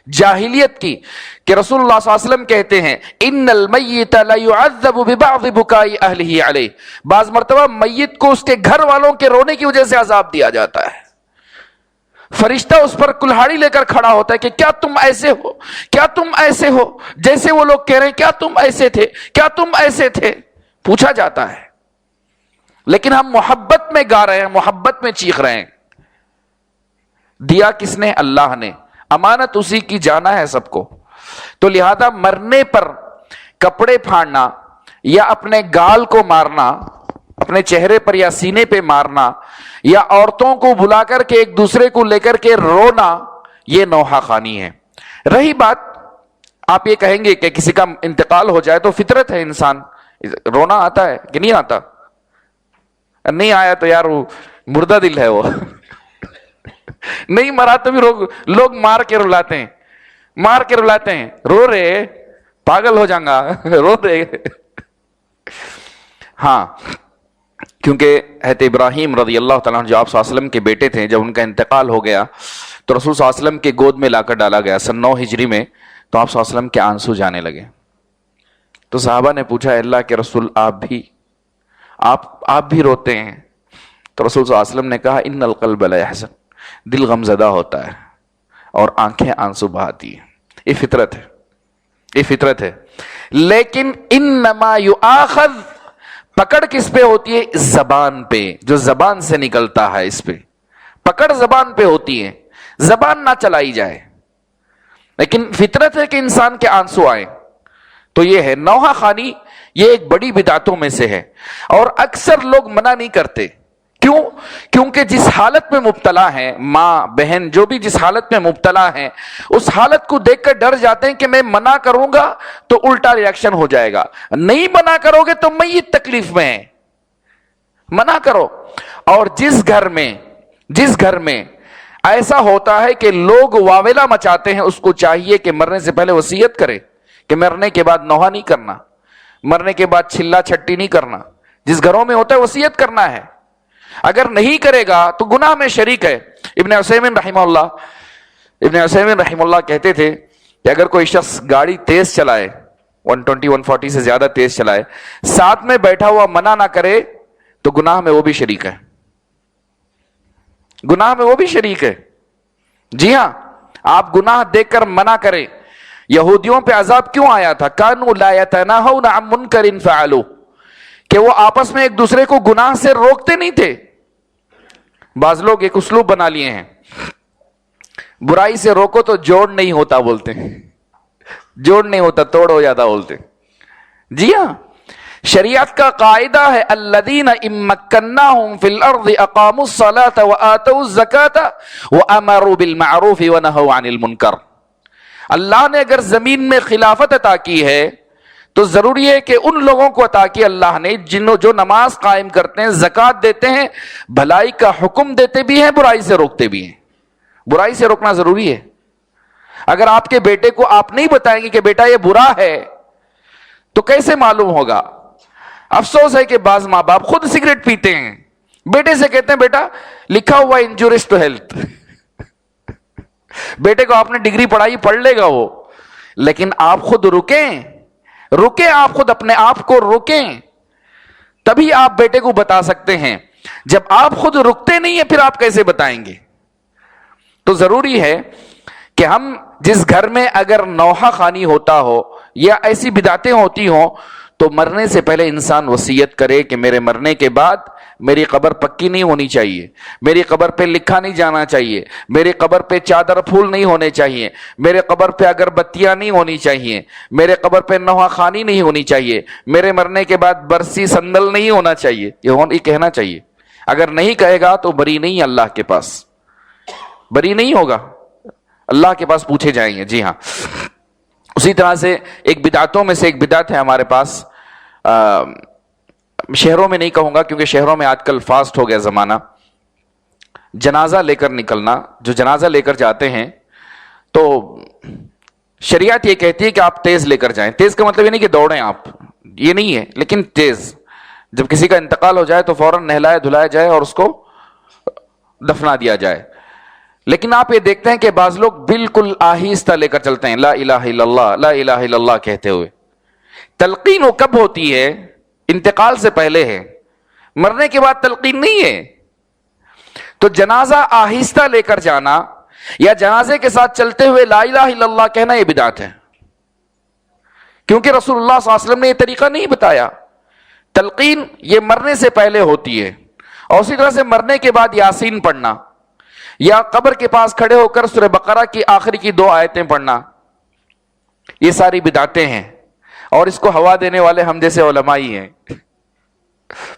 جاہلیت کی، کہ رسول اللہ صلی اللہ علیہ وسلم کہتے ہیں ان المیت لیعذب ببعض بکاء اہلہ علیہ. بعض مرتبہ میت کو اس کے گھر والوں کے رونے کی وجہ سے عذاب دیا جاتا ہے. فرشتہ اس پر کلہاڑی لے کر کھڑا ہوتا ہے کہ کیا تم ایسے ہو، کیا تم ایسے ہو، جیسے وہ لوگ کہہ رہے ہیں کیا تم ایسے تھے، کیا تم ایسے تھے. پوچھا جاتا ہے، لیکن ہم محبت میں گا رہے ہیں، محبت میں چیخ رہے ہیں. دیا کس نے؟ اللہ نے. امانت اسی کی، جانا ہے سب کو. تو لہذا مرنے پر کپڑے پھاڑنا یا اپنے گال کو مارنا، اپنے چہرے پر یا سینے پہ مارنا، یا عورتوں کو بلا کر کے ایک دوسرے کو لے کر کے رونا، یہ نوحہ خوانی ہے. رہی بات، آپ یہ کہیں گے کہ کسی کا انتقال ہو جائے تو فطرت ہے، انسان رونا آتا ہے کہ نہیں آتا؟ نہیں آیا تو یار وہ مردہ دل ہے، وہ نہیں مرا تو بھی لوگ مار کے رلاتے ہیں، مار کے رلاتے ہیں. رو رہے، پاگل ہو جائیں گا، رو رہے. ہاں، کیونکہ حضرت ابراہیم رضی اللہ تعالیٰ عنہ جو آپ صلی اللہ علیہ وسلم کے بیٹے تھے، جب ان کا انتقال ہو گیا تو رسول صلی اللہ علیہ وسلم کے گود میں لا کر ڈالا گیا سن 9 ہجری میں. تو آپ صلی اللہ علیہ وسلم کے آنسو جانے لگے. تو صحابہ نے پوچھا اللہ کے رسول آپ بھی روتے ہیں؟ تو رسول صلی اللہ علیہ وسلم نے کہا ان القلب لا يحزن، دل غمزدہ ہوتا ہے اور آنکھیں آنسو بہاتی ہیں. یہ فطرت ہے، یہ فطرت ہے. لیکن انما یؤاخذ، پکڑ کس پہ ہوتی ہے؟ زبان پہ، جو زبان سے نکلتا ہے اس پہ پکڑ زبان پہ ہوتی ہے. زبان نہ چلائی جائے، لیکن فطرت ہے کہ انسان کے آنسو آئیں. تو یہ ہے نوحہ خوانی، یہ ایک بڑی بدعتوں میں سے ہے، اور اکثر لوگ منع نہیں کرتے. کیوں؟ کیونکہ جس حالت میں مبتلا ہیں، ماں بہن جو بھی جس حالت میں مبتلا ہیں، اس حالت کو دیکھ کر ڈر جاتے ہیں کہ میں منع کروں گا تو الٹا ریاکشن ہو جائے گا. نہیں منع کرو گے تو میت تکلیف میں ہے، منع کرو. اور جس گھر میں ایسا ہوتا ہے کہ لوگ واویلا مچاتے ہیں، اس کو چاہیے کہ مرنے سے پہلے وصیت کرے کہ مرنے کے بعد نوحہ نہیں کرنا، مرنے کے بعد چھلا چھٹی نہیں کرنا. جس گھروں میں ہوتا ہے وصیت کرنا ہے. اگر نہیں کرے گا تو گناہ میں شریک ہے. ابن عثیمین رحمہ اللہ کہتے تھے کہ اگر کوئی شخص گاڑی تیز چلائے، 120 140 سے زیادہ تیز چلائے، ساتھ میں بیٹھا ہوا منع نہ کرے تو گناہ میں وہ بھی شریک ہے، گناہ میں وہ بھی شریک ہے. جی ہاں، آپ گناہ دیکھ کر منع کریں. یہودیوں پہ عذاب کیوں آیا تھا؟ کانوا لا یتناہون عن منکر فعلوہ، کہ وہ آپس میں ایک دوسرے کو گناہ سے روکتے نہیں تھے. بعض لوگ ایک اسلوب بنا لیے ہیں، برائی سے روکو تو جوڑ نہیں ہوتا بولتے ہیں، جوڑ نہیں ہوتا توڑ ہو جاتا بولتے. جی ہاں، شریعت کا قاعدہ ہے الذین ان مکناہم فی الارض اقاموا الصلاۃ وآتوا الزکاۃ وامروا بالمعروف ونہوا عن المنکر. اللہ نے اگر زمین میں خلافت عطا کی ہے تو ضروری ہے کہ ان لوگوں کو عطا کی اللہ نے جو نماز قائم کرتے ہیں، زکوٰۃ دیتے ہیں، بھلائی کا حکم دیتے بھی ہیں، برائی سے روکتے بھی ہیں. برائی سے روکنا ضروری ہے. اگر آپ کے بیٹے کو آپ نہیں بتائیں گے کہ بیٹا یہ برا ہے تو کیسے معلوم ہوگا؟ افسوس ہے کہ بعض ماں باپ خود سگریٹ پیتے ہیں، بیٹے سے کہتے ہیں بیٹا لکھا ہوا انجوریز ٹو ہیلتھ. بیٹے کو آپ نے ڈگری پڑھائی، پڑھ لے گا وہ، لیکن آپ خود رکیں، آپ خود اپنے آپ کو روکیں، تبھی آپ بیٹے کو بتا سکتے ہیں. جب آپ خود رکتے نہیں ہیں پھر آپ کیسے بتائیں گے؟ تو ضروری ہے کہ ہم جس گھر میں اگر نوحہ خوانی ہوتا ہو یا ایسی بدعتیں ہوتی ہوں تو مرنے سے پہلے انسان وصیت کرے کہ میرے مرنے کے بعد میری قبر پکی نہیں ہونی چاہیے، میری قبر پہ لکھا نہیں جانا چاہیے، میری قبر پہ چادر پھول نہیں ہونے چاہیے، میرے قبر پہ اگربتیاں نہیں ہونی چاہیے، میرے قبر پہ نوحہ خوانی نہیں ہونی چاہیے، میرے مرنے کے بعد برسی سندل نہیں ہونا چاہیے. یہ کہنا چاہیے. اگر نہیں کہے گا تو بری نہیں، اللہ کے پاس بری نہیں ہوگا، اللہ کے پاس پوچھے جائیں گے. جی ہاں، اسی طرح سے ایک بدعتوں میں سے ایک بدعت ہے ہمارے پاس شہروں میں نہیں کہوں گا کیونکہ شہروں میں آج کل فاسٹ ہو گیا زمانہ، جنازہ لے کر نکلنا، جو جنازہ لے کر جاتے ہیں تو شریعت یہ کہتی ہے کہ آپ تیز لے کر جائیں. تیز کا مطلب یہ نہیں کہ دوڑیں آپ، یہ نہیں ہے، لیکن تیز. جب کسی کا انتقال ہو جائے تو فوراً نہلایا دھلایا جائے اور اس کو دفنا دیا جائے. لیکن آپ یہ دیکھتے ہیں کہ بعض لوگ بالکل آہستہ لے کر چلتے ہیں، لا الہ الا اللہ لا الہ الا اللہ کہتے ہوئے. تلقین وہ کب ہوتی ہے؟ انتقال سے پہلے ہے، مرنے کے بعد تلقین نہیں ہے. تو جنازہ آہستہ لے کر جانا یا جنازے کے ساتھ چلتے ہوئے لا الہ الا اللہ کہنا یہ بدعت ہے، کیونکہ رسول اللہ صلی اللہ علیہ وسلم نے یہ طریقہ نہیں بتایا. تلقین یہ مرنے سے پہلے ہوتی ہے، اور اسی طرح سے مرنے کے بعد یاسین پڑھنا یا قبر کے پاس کھڑے ہو کر سورہ بقرہ کی آخری کی 2 آیتیں پڑھنا، یہ ساری بدعتیں ہیں. اور اس کو ہوا دینے والے ہم جیسے علماء ہی ہیں،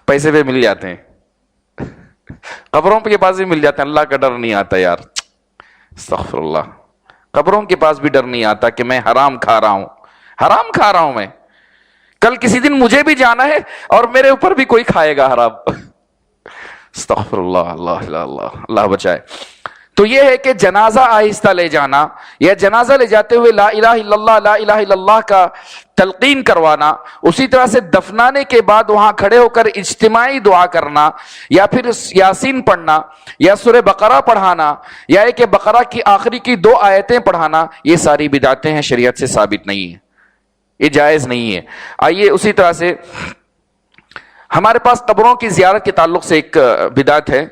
پیسے پہ مل جاتے ہیں، قبروں کے پاس بھی مل جاتے ہیں. اللہ کا ڈر نہیں آتا یار، استغفر اللہ. قبروں کے پاس بھی ڈر نہیں آتا کہ میں حرام کھا رہا ہوں، حرام کھا رہا ہوں میں، کل کسی دن مجھے بھی جانا ہے اور میرے اوپر بھی کوئی کھائے گا حرام. استغفر اللہ، اللہ اللہ اللہ بچائے. تو یہ ہے کہ جنازہ آہستہ لے جانا یا جنازہ لے جاتے ہوئے لا الہ الا اللہ لا الہ الا اللہ کا تلقین کروانا، اسی طرح سے دفنانے کے بعد وہاں کھڑے ہو کر اجتماعی دعا کرنا یا پھر یاسین پڑھنا یا سورہ بقرہ پڑھانا یا کہ بقرہ کی آخری کی 2 آیتیں پڑھانا، یہ ساری بدعتیں ہیں، شریعت سے ثابت نہیں ہے، یہ جائز نہیں ہے. آئیے اسی طرح سے ہمارے پاس قبروں کی زیارت کے تعلق سے ایک بدعت ہے.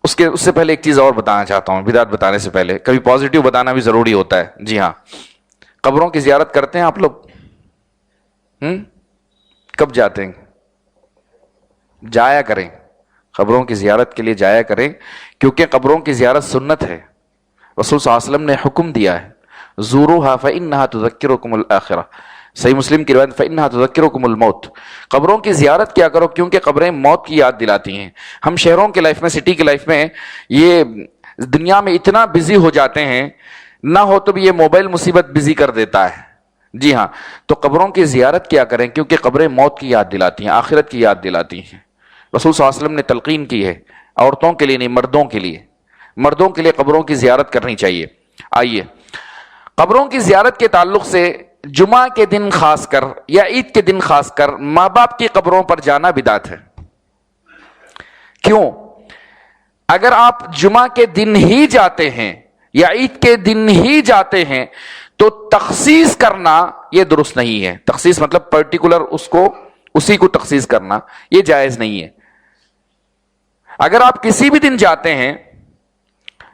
اس سے پہلے ایک چیز اور بتانا چاہتا ہوں. بدعت بتانے سے پہلے کبھی پازیٹیو بتانا بھی ضروری ہوتا ہے. جی ہاں، قبروں کی زیارت کرتے ہیں آپ لوگ؟ کب جاتے ہیں؟ جایا کریں، قبروں کی زیارت کے لیے جایا کریں، کیونکہ قبروں کی زیارت سنت ہے. رسول صلی اللہ علیہ وسلم نے حکم دیا ہے، زوروها فإنها تذکرکم الآخرہ. صحیح مسلم کی روایت فإنها تذکرکم الموت. قبروں کی زیارت کیا کرو کیونکہ قبریں موت کی یاد دلاتی ہیں. ہم شہروں کے لائف میں، سٹی کی لائف میں، یہ دنیا میں اتنا بزی ہو جاتے ہیں، نہ ہو تو بھی یہ موبائل مصیبت بزی کر دیتا ہے. جی ہاں، تو قبروں کی زیارت کیا کریں کیونکہ قبریں موت کی یاد دلاتی ہیں، آخرت کی یاد دلاتی ہیں. رسول صلی اللہ علیہ وسلم نے تلقین کی ہے، عورتوں کے لیے نہیں، مردوں کے لیے. مردوں کے لیے قبروں کی زیارت کرنی چاہیے. آئیے قبروں کی زیارت کے تعلق سے جمعہ کے دن خاص کر یا عید کے دن خاص کر ماں باپ کی قبروں پر جانا بدعت ہے. کیوں؟ اگر آپ جمعہ کے دن ہی جاتے ہیں یا عید کے دن ہی جاتے ہیں تو تخصیص کرنا یہ درست نہیں ہے. تخصیص مطلب پرٹیکولر اسی کو تخصیص کرنا، یہ جائز نہیں ہے. اگر آپ کسی بھی دن جاتے ہیں،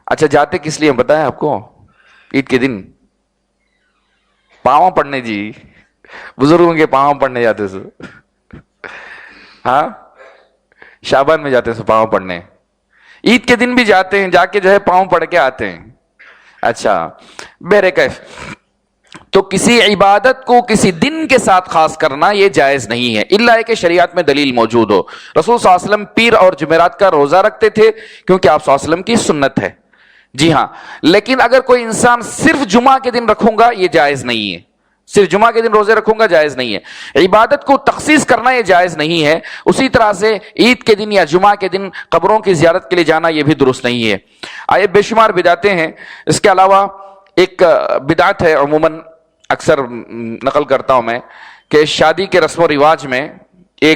اچھا جاتے کس لیے بتائیں آپ کو؟ عید کے دن پاؤں پڑنے، جی بزرگوں کے پاؤں پڑنے جاتے سو، ہاں شعبان میں جاتے سو پاؤں پڑنے. عید کے دن بھی جاتے ہیں، جا کے جو ہے پاؤں پڑ کے آتے ہیں. اچھا بہرکیف تو کسی عبادت کو کسی دن کے ساتھ خاص کرنا یہ جائز نہیں ہے، الا ہے کہ شریعت میں دلیل موجود ہو. رسول صلی اللہ علیہ وسلم پیر اور جمعرات کا روزہ رکھتے تھے کیونکہ آپ صلی اللہ علیہ وسلم کی سنت ہے. جی ہاں، لیکن اگر کوئی انسان صرف جمعہ کے دن رکھوں گا یہ جائز نہیں ہے، صرف جمعہ کے دن روزے رکھوں گا جائز نہیں ہے. عبادت کو تخصیص کرنا یہ جائز نہیں ہے. اسی طرح سے عید کے دن یا جمعہ کے دن قبروں کی زیارت کے لیے جانا یہ بھی درست نہیں ہے. آئے بے شمار بدعتیں ہیں. اس کے علاوہ ایک بدعت ہے، عموماً اکثر نقل کرتا ہوں میں، کہ شادی کے رسم و رواج میں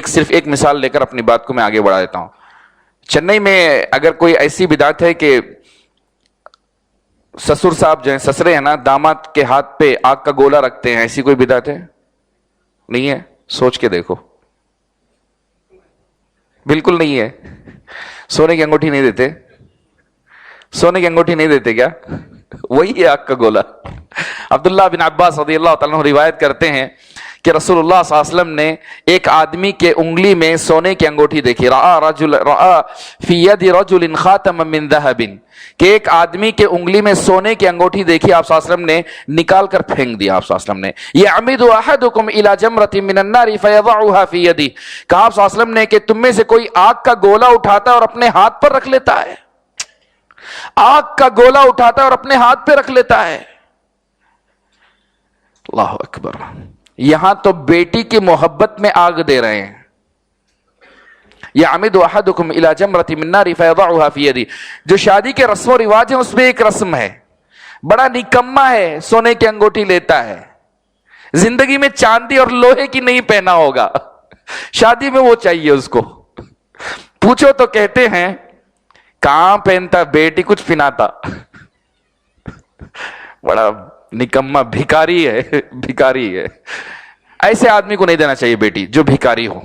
صرف ایک مثال لے کر اپنی بات کو میں آگے بڑھا دیتا ہوں. چنئی میں اگر کوئی ایسی بدعت ہے کہ سسر صاحب جو ہیں، سسرے ہیں نا، داماد کے ہاتھ پہ آگ کا گولا رکھتے ہیں، ایسی کوئی بدعت ہے؟ نہیں ہے؟ سوچ کے دیکھو، بالکل نہیں ہے. سونے کی انگوٹھی نہیں دیتے؟ سونے کی انگوٹھی نہیں دیتے کیا؟ وہی ہے آگ کا گولا. عبداللہ بن عباس رضی اللہ تعالیٰ عنہ روایت کرتے ہیں کہ رسول اللہ صلی اللہ علیہ وسلم نے ایک آدمی کے انگلی میں سونے کی انگوٹھی دیکھی. رأى فی ید رجل خاتما من ذہب، کہ ایک آدمی کے انگلی میں سونے کی انگوٹھی دیکھی. آپ صلی اللہ علیہ وسلم نے نکال کر پھینک دیا. آپ صلی اللہ علیہ وسلم نے یعمد احدکم الی جمرۃ من النار فیضعها فی یدہ، کہا آپ صلی اللہ علیہ وسلم نے کہ تم میں سے کوئی آگ کا گولا اٹھاتا ہے اور اپنے ہاتھ پر رکھ لیتا ہے. آگ کا گولا اٹھاتا ہے اور اپنے ہاتھ پہ رکھ لیتا ہے. اللہ اکبر. یہاں تو بیٹی کی محبت میں آگ دے رہے ہیں. یعمد احدکم الی جمرۃ من نار فیضعها فی یدی. جو شادی کے رسم و رواج ہیں اس میں ایک رسم ہے, بڑا نکما ہے, سونے کی انگوٹھی لیتا ہے, زندگی میں چاندی اور لوہے کی نہیں پہنا ہوگا, شادی میں وہ چاہیے اس کو. پوچھو تو کہتے ہیں کہاں پہنتا, بیٹی کچھ پہناتا. بڑا نکما بھکاری ہے, بھکاری ہے. ایسے آدمی کو نہیں دینا چاہیے بیٹی جو بھکاری ہو.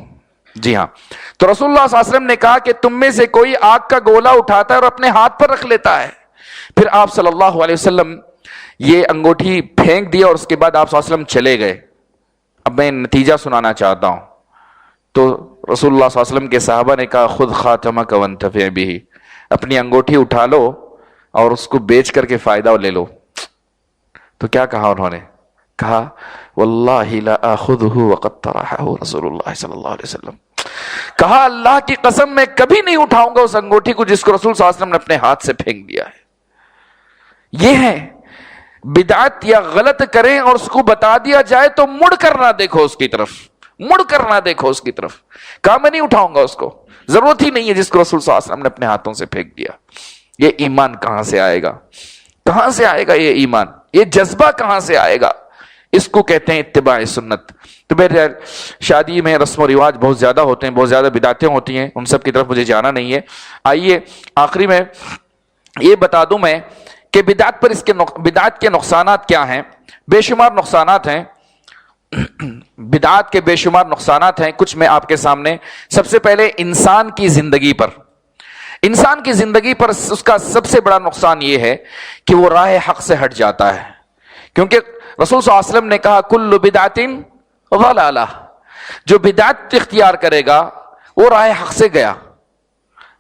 جی ہاں, تو رسول اللہ صلی اللہ علیہ وسلم نے کہا کہ تم میں سے کوئی آگ کا گولا اٹھاتا ہے اور اپنے ہاتھ پر رکھ لیتا ہے. پھر آپ صلی اللہ علیہ وسلم یہ انگوٹھی پھینک دیا اور اس کے بعد آپ صلی اللہ علیہ وسلم چلے گئے. اب میں نتیجہ سنانا چاہتا ہوں. تو رسول اللہ صلی اللہ علیہ وسلم کے صحابہ نے کہا خذ خاتمک وانتفع بہ, اپنی انگوٹھی اٹھا لو اور اس کو بیچ کر کے فائدہ لے لو. تو کیا کہا انہوں نے؟ کہا واللہ لا آخذہ وقد طرحہ رسول اللہ صلی اللہ علیہ وسلم. کہا اللہ کی قسم میں کبھی نہیں اٹھاؤں گا اس انگوٹھی کو جس کو رسول صلی اللہ علیہ وسلم نے اپنے ہاتھ سے پھینک دیا ہے. یہ ہے بدعت, یا غلط کریں اور اس کو بتا دیا جائے تو مڑ کر نہ دیکھو اس کی طرف, مڑ کر نہ دیکھو اس کی طرف. کہا میں نہیں اٹھاؤں گا اس کو, ضرورت ہی نہیں ہے جس کو رسول صلی اللہ علیہ وسلم نے اپنے ہاتھوں سے پھینک دیا. یہ ایمان کہاں سے آئے گا؟ کہاں سے آئے گا یہ ایمان؟ یہ جذبہ کہاں سے آئے گا؟ اس کو کہتے ہیں اتباع سنت. تو بہرحال شادی میں رسم و رواج بہت زیادہ ہوتے ہیں, بہت زیادہ بدعتیں ہوتی ہیں, ان سب کی طرف مجھے جانا نہیں ہے. آئیے آخری میں یہ بتا دوں میں کہ بدعت پر بدعت کے نقصانات کیا ہیں. بے شمار نقصانات ہیں, بدعات کے بے شمار نقصانات ہیں. کچھ میں آپ کے سامنے, سب سے پہلے انسان کی زندگی پر, انسان کی زندگی پر اس کا سب سے بڑا نقصان یہ ہے کہ وہ راہ حق سے ہٹ جاتا ہے. کیونکہ رسول صلی اللہ علیہ وسلم نے کہا کل بدعت ضلالہ, جو بدعت اختیار کرے گا وہ راہ حق سے گیا,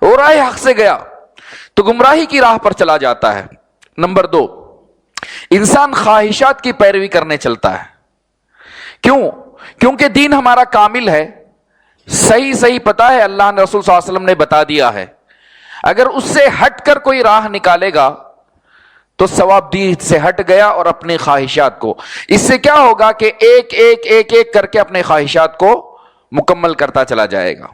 وہ راہ حق سے گیا تو گمراہی کی راہ پر چلا جاتا ہے. نمبر 2, انسان خواہشات کی پیروی کرنے چلتا ہے. کیوں؟ کیونکہ دین ہمارا کامل ہے, صحیح صحیح پتا ہے, اللہ نے رسول صلی اللہ علیہ وسلم نے بتا دیا ہے. اگر اس سے ہٹ کر کوئی راہ نکالے گا تو ثواب دین سے ہٹ گیا اور اپنی خواہشات کو, اس سے کیا ہوگا کہ ایک ایک ایک ایک کر کے اپنے خواہشات کو مکمل کرتا چلا جائے گا.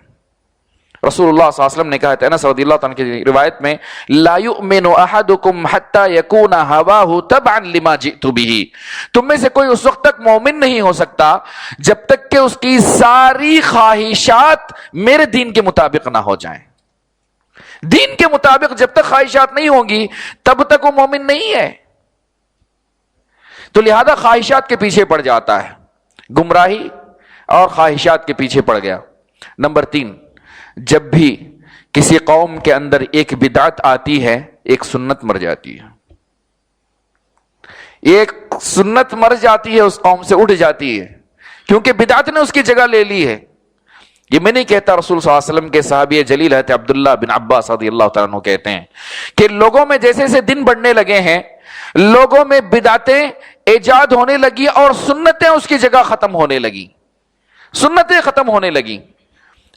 رسول اللہ صلی اللہ علیہ وسلم نے کہا, انس رضی اللہ عنہ کی روایت میں, لا یؤمن احدکم حتی یکون ہواہ تبعا لما جئت بہ, تم میں سے کوئی اس وقت تک مومن نہیں ہو سکتا جب تک کہ اس کی ساری خواہشات میرے دین کے مطابق نہ ہو جائیں. دین کے مطابق جب تک خواہشات نہیں ہوں گی تب تک وہ مومن نہیں ہے. تو لہذا خواہشات کے پیچھے پڑ جاتا ہے, گمراہی اور خواہشات کے پیچھے پڑ گیا. نمبر 3, جب بھی کسی قوم کے اندر ایک بدعت آتی ہے ایک سنت مر جاتی ہے, ایک سنت مر جاتی ہے, اس قوم سے اٹھ جاتی ہے کیونکہ بدعت نے اس کی جگہ لے لی ہے. یہ میں نہیں کہتا, رسول صلی اللہ علیہ وسلم کے صحابی جلیل حضرت عبداللہ بن عباس رضی اللہ تعالیٰ عنہ کہتے ہیں کہ لوگوں میں جیسے جیسے دن بڑھنے لگے ہیں لوگوں میں بدعتیں ایجاد ہونے لگی اور سنتیں اس کی جگہ ختم ہونے لگی, سنتیں ختم ہونے لگی.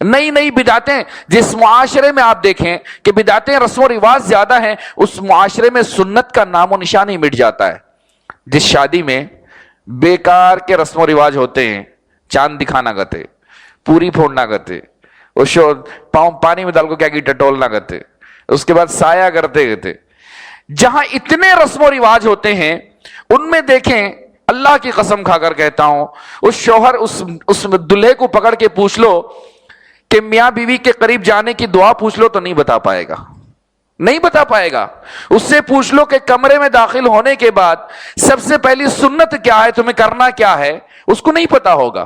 نئی نئی بدعتیں, جس معاشرے میں آپ دیکھیں کہ بدعتیں رسم و رواج زیادہ ہیں اس معاشرے میں سنت کا نام و نشان ہی مٹ جاتا ہے. جس شادی میں بیکار کے رسم و رواج ہوتے ہیں, چاند دکھانا گتے, پوری پھوڑنا کرتے, اس پاؤں پانی میں ڈال کو کیا کی ٹٹولنا کرتے, اس کے بعد سایہ کرتے گئے, جہاں اتنے رسم و رواج ہوتے ہیں ان میں دیکھیں, اللہ کی قسم کھا کر کہتا ہوں, اس شوہر اس دلہے کو پکڑ کے پوچھ لو کہ میاں بیوی کے قریب جانے کی دعا پوچھ لو تو نہیں بتا پائے گا, نہیں بتا پائے گا. اس سے پوچھ لو کہ کمرے میں داخل ہونے کے بعد سب سے پہلی سنت کیا ہے, تمہیں کرنا کیا ہے, اس کو نہیں پتا ہوگا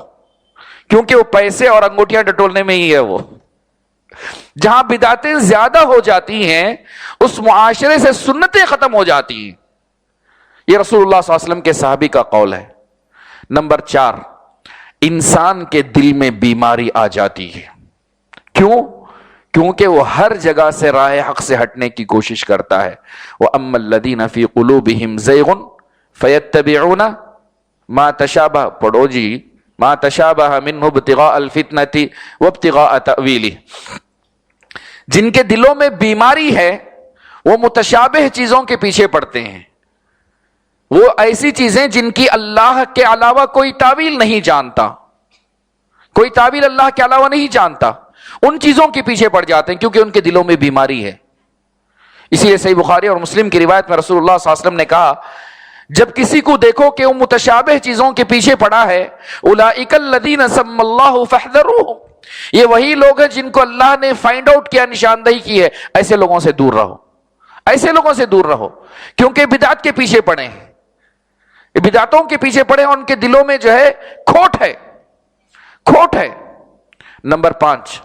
کیونکہ وہ پیسے اور انگوٹھیاں ٹٹولنے میں ہی ہے. وہ جہاں بدعتیں زیادہ ہو جاتی ہیں اس معاشرے سے سنتیں ختم ہو جاتی ہیں. یہ رسول اللہ صلی اللہ علیہ وسلم کے صحابی کا قول ہے. نمبر 4, انسان کے دل میں بیماری آ جاتی ہے. کیوں؟ کیونکہ وہ ہر جگہ سے راہ حق سے ہٹنے کی کوشش کرتا ہے. وَأَمَّا الَّذِينَ فِي قُلُوبِهِمْ زَيْغٌ فَيَتَّبِعُونَ مَا تَشَابَهَ, پڑھو جی, مَا تَشَابَهَ مِنْهُ ابْتِغَاءَ الْفِتْنَةِ وَابْتِغَاءَ تَأْوِيلِهِ, جن کے دلوں میں بیماری ہے وہ متشابہ چیزوں کے پیچھے پڑتے ہیں, وہ ایسی چیزیں جن کی اللہ کے علاوہ کوئی تعویل نہیں جانتا، کوئی تعویل اللہ کے علاوہ نہیں جانتا، ان چیزوں کے پیچھے پڑ جاتے ہیں کیونکہ ان کے دلوں میں بیماری ہے۔ اسی لیے صحیح بخاری اور مسلم کی روایت میں رسول اللہ صلی اللہ علیہ وسلم نے کہا، جب کسی کو دیکھو کہ وہ متشابہ چیزوں کے پیچھے پڑا ہے، اولئک الذین سمی اللہ فاحذروہم، یہ وہی لوگ ہیں جن کو اللہ نے فائنڈ آؤٹ کیا، نشاندہی کی ہے، ایسے لوگوں سے دور رہو، ایسے لوگوں سے دور رہو، کیونکہ بدعت کے پیچھے پڑے ہیں، بدعتوں کے پیچھے پڑے ہیں، ان کے دلوں میں جو ہے کھوٹ ہے، کھوٹ ہے۔ نمبر 5،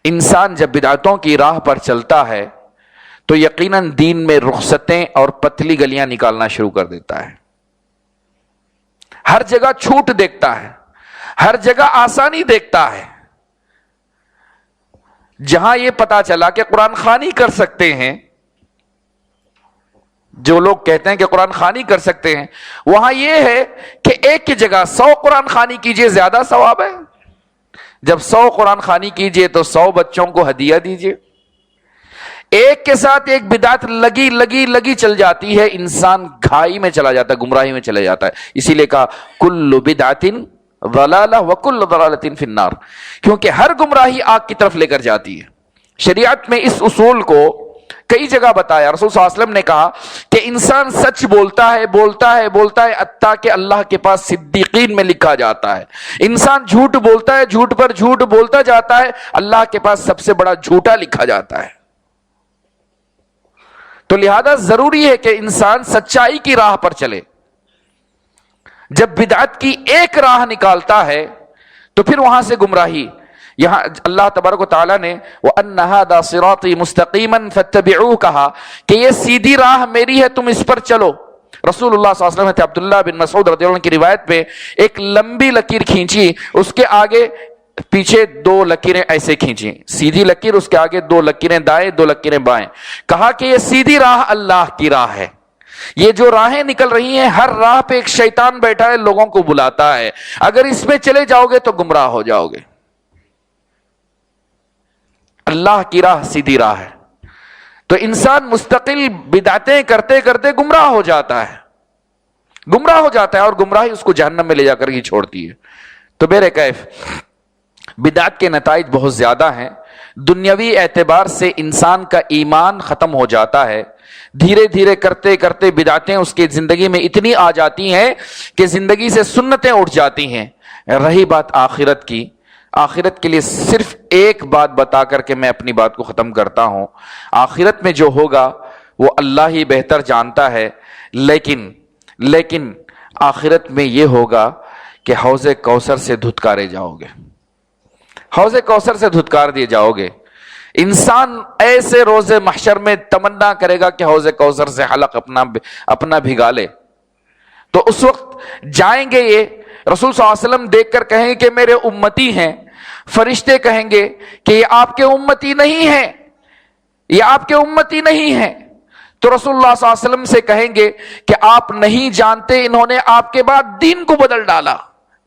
انسان جب بدعتوں کی راہ پر چلتا ہے تو یقیناً دین میں رخصتیں اور پتلی گلیاں نکالنا شروع کر دیتا ہے، ہر جگہ چھوٹ دیکھتا ہے، ہر جگہ آسانی دیکھتا ہے۔ جہاں یہ پتا چلا کہ قرآن خوانی کر سکتے ہیں، جو لوگ کہتے ہیں کہ قرآن خوانی کر سکتے ہیں، وہاں یہ ہے کہ ایک کی جگہ 100 قرآن خوانی کیجئے، زیادہ ثواب ہے۔ جب 100 قرآن خوانی کیجئے تو 100 بچوں کو ہدیہ دیجئے۔ ایک کے ساتھ ایک بدعت لگی چل جاتی ہے، انسان گھائی میں چلا جاتا ہے، گمراہی میں چلا جاتا ہے۔ اسی لیے کہا کل بدعت ضلالہ وکل ضلالۃ فی النار، کیونکہ ہر گمراہی آگ کی طرف لے کر جاتی ہے۔ شریعت میں اس اصول کو کئی جگہ بتایا۔ رسول صلی اللہ علیہ وسلم نے کہا کہ انسان سچ بولتا ہے حتیٰ کہ اللہ کے پاس صدیقین میں لکھا جاتا ہے۔ انسان جھوٹ بولتا ہے، جھوٹ پر جھوٹ بولتا جاتا ہے، اللہ کے پاس سب سے بڑا جھوٹا لکھا جاتا ہے۔ تو لہذا ضروری ہے کہ انسان سچائی کی راہ پر چلے۔ جب بدعت کی ایک راہ نکالتا ہے تو پھر وہاں سے گمراہی۔ یہاں اللہ تبارک و تعالیٰ نے وَأَنَّ هَذَا صِرَاطِي مُسْتَقِيمًا فَاتَّبِعُوهُ کہا کہ یہ سیدھی راہ میری ہے، تم اس پر چلو۔ رسول اللہ صلی اللہ علیہ وسلم عبداللہ بن مسعود رضی اللہ عنہ کی روایت پہ ایک لمبی لکیر کھینچی، اس کے آگے پیچھے 2 لکیریں ایسے کھینچی، سیدھی لکیر، اس کے آگے 2 لکیریں دائیں 2 لکیریں بائیں، کہا کہ یہ سیدھی راہ اللہ کی راہ ہے۔ یہ جو راہیں نکل رہی ہیں، ہر راہ پہ ایک شیطان بیٹھا ہے، لوگوں کو بلاتا ہے، اگر اس میں چلے جاؤ گے تو گمراہ ہو جاؤ گے۔ اللہ کی راہ سیدھی راہ ہے۔ تو انسان مستقل بدعتیں کرتے کرتے گمراہ ہو جاتا ہے، گمراہ ہو جاتا ہے، اور گمراہی اس کو جہنم میں لے جا کر ہی چھوڑتی ہے۔ تو بہر کیف بدعت کے نتائج بہت زیادہ ہیں۔ دنیاوی اعتبار سے انسان کا ایمان ختم ہو جاتا ہے، دھیرے دھیرے کرتے کرتے بدعتیں اس کی زندگی میں اتنی آ جاتی ہیں کہ زندگی سے سنتیں اٹھ جاتی ہیں۔ رہی بات آخرت کی، آخرت کے لیے صرف ایک بات بتا کر کے میں اپنی بات کو ختم کرتا ہوں۔ آخرت میں جو ہوگا وہ اللہ ہی بہتر جانتا ہے، لیکن آخرت میں یہ ہوگا کہ حوض کوثر سے دھتکارے جاؤ گے، حوض کوثر سے دھتکار دیے جاؤ گے۔ انسان ایسے روز محشر میں تمنا کرے گا کہ حوض کوثر سے حلق اپنا بھگا لے، تو اس وقت جائیں گے یہ رسول صلی اللہ علیہ وسلم دیکھ کر کہیں کہ میرے امتی ہیں، فرشتے کہیں گے کہ یہ آپ کے امتی نہیں ہیں، یہ آپ کے امتی نہیں ہیں، تو رسول اللہ صلی اللہ علیہ وسلم سے کہیں گے کہ آپ نہیں جانتے انہوں نے آپ کے بعد دین کو بدل ڈالا،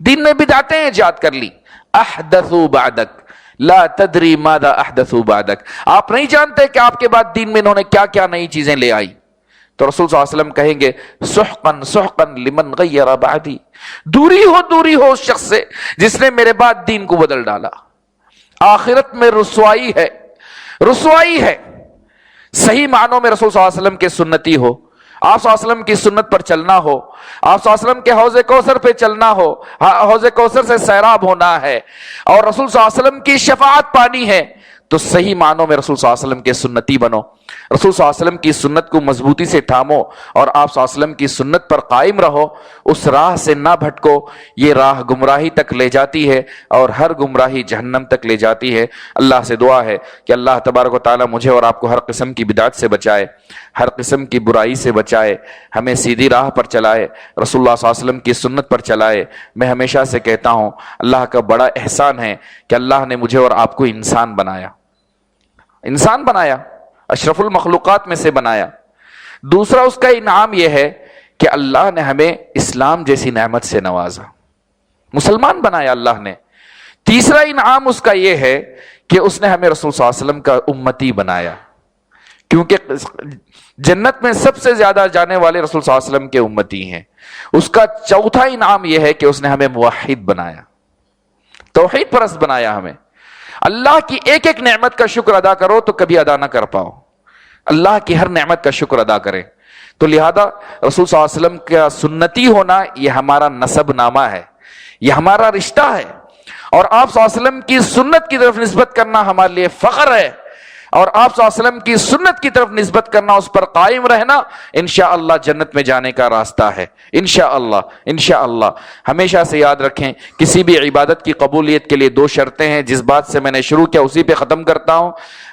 دین میں بدعتیں ایجاد کر لی۔ احدثوا بعدک لا تدری ماذا احدثوا بعدک، آپ نہیں جانتے کہ آپ کے بعد دین میں انہوں نے کیا کیا نئی چیزیں لے آئی۔ تو رسول صلی اللہ علیہ وسلم کہیں گے سحقا سحقا لمن غیر بعدی، دوری ہو اس شخص سے جس نے میرے بعد دین کو بدل ڈالا۔ آخرت میں رسوائی ہے، رسوائی ہے۔ صحیح معنوں میں رسول صلی اللہ علیہ وسلم کے سنتی ہو، آپ صلی اللہ علیہ وسلم کی سنت پر چلنا ہو، آپ صلی اللہ علیہ وسلم کے حوض کوثر پہ چلنا ہو، حوض کوثر سے سیراب ہونا ہے، اور رسول صلی اللہ علیہ وسلم کی شفاعت پانی ہے، تو صحیح معنوں میں رسول صلی اللہ علیہ وسلم کے سنتی بنو، رسول صلی اللہ علیہ وسلم کی سنت کو مضبوطی سے تھامو، اور آپ صلی اللہ علیہ وسلم کی سنت پر قائم رہو، اس راہ سے نہ بھٹکو۔ یہ راہ گمراہی تک لے جاتی ہے، اور ہر گمراہی جہنم تک لے جاتی ہے۔ اللہ سے دعا ہے کہ اللہ تبارک و تعالی مجھے اور آپ کو ہر قسم کی بدعت سے بچائے، ہر قسم کی برائی سے بچائے، ہمیں سیدھی راہ پر چلائے، رسول اللہ صلی اللہ علیہ وسلم کی سنت پر چلائے۔ میں ہمیشہ سے کہتا ہوں اللہ کا بڑا احسان ہے کہ اللہ نے مجھے اور آپ کو انسان بنایا، انسان بنایا، اشرف المخلوقات میں سے بنایا۔ دوسرا اس کا انعام یہ ہے کہ اللہ نے ہمیں اسلام جیسی نعمت سے نوازا، مسلمان بنایا اللہ نے۔ تیسرا انعام اس کا یہ ہے کہ اس نے ہمیں رسول صلی اللہ علیہ وسلم کا امتی بنایا، کیونکہ جنت میں سب سے زیادہ جانے والے رسول صلی اللہ علیہ وسلم کے امتی ہیں. اس کا چوتھا انعام یہ ہے کہ اس نے ہمیں موحد بنایا، توحید پرست بنایا ہمیں. اللہ کی ایک ایک نعمت کا شکر ادا کرو تو کبھی ادا نہ کر پاؤ، اللہ کی ہر نعمت کا شکر ادا کریں. تو لہذا رسول صلی اللہ علیہ وسلم کا سنتی ہونا یہ ہمارا نسب نامہ ہے، یہ ہمارا رشتہ ہے، اور آپ صلی اللہ علیہ وسلم کی سنت کی طرف نسبت کرنا ہمارے لیے فخر ہے، اور آپ صلی اللہ علیہ وسلم کی سنت کی طرف نسبت کرنا، اس پر قائم رہنا انشاءاللہ جنت میں جانے کا راستہ ہے. انشاءاللہ ہمیشہ سے یاد رکھیں، کسی بھی عبادت کی قبولیت کے لیے دو شرطیں ہیں. جس بات سے میں نے شروع کیا اسی پہ ختم کرتا ہوں.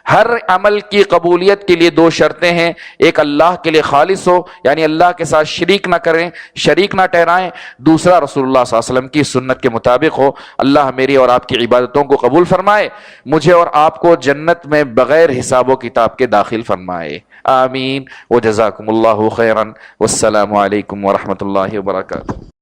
ہر عمل کی قبولیت کے لیے دو شرطیں ہیں. ایک اللہ کے لیے خالص ہو، یعنی اللہ کے ساتھ شریک نہ کریں، شریک نہ ٹھہرائیں. دوسرا رسول اللہ صلی اللہ علیہ وسلم کی سنت کے مطابق ہو. اللہ میری اور آپ کی عبادتوں کو قبول فرمائے، مجھے اور آپ کو جنت میں بغیر حساب و کتاب کے داخل فرمائے. آمین. وجزاکم اللہ خیرا، والسلام علیکم ورحمۃ اللہ وبرکاتہ.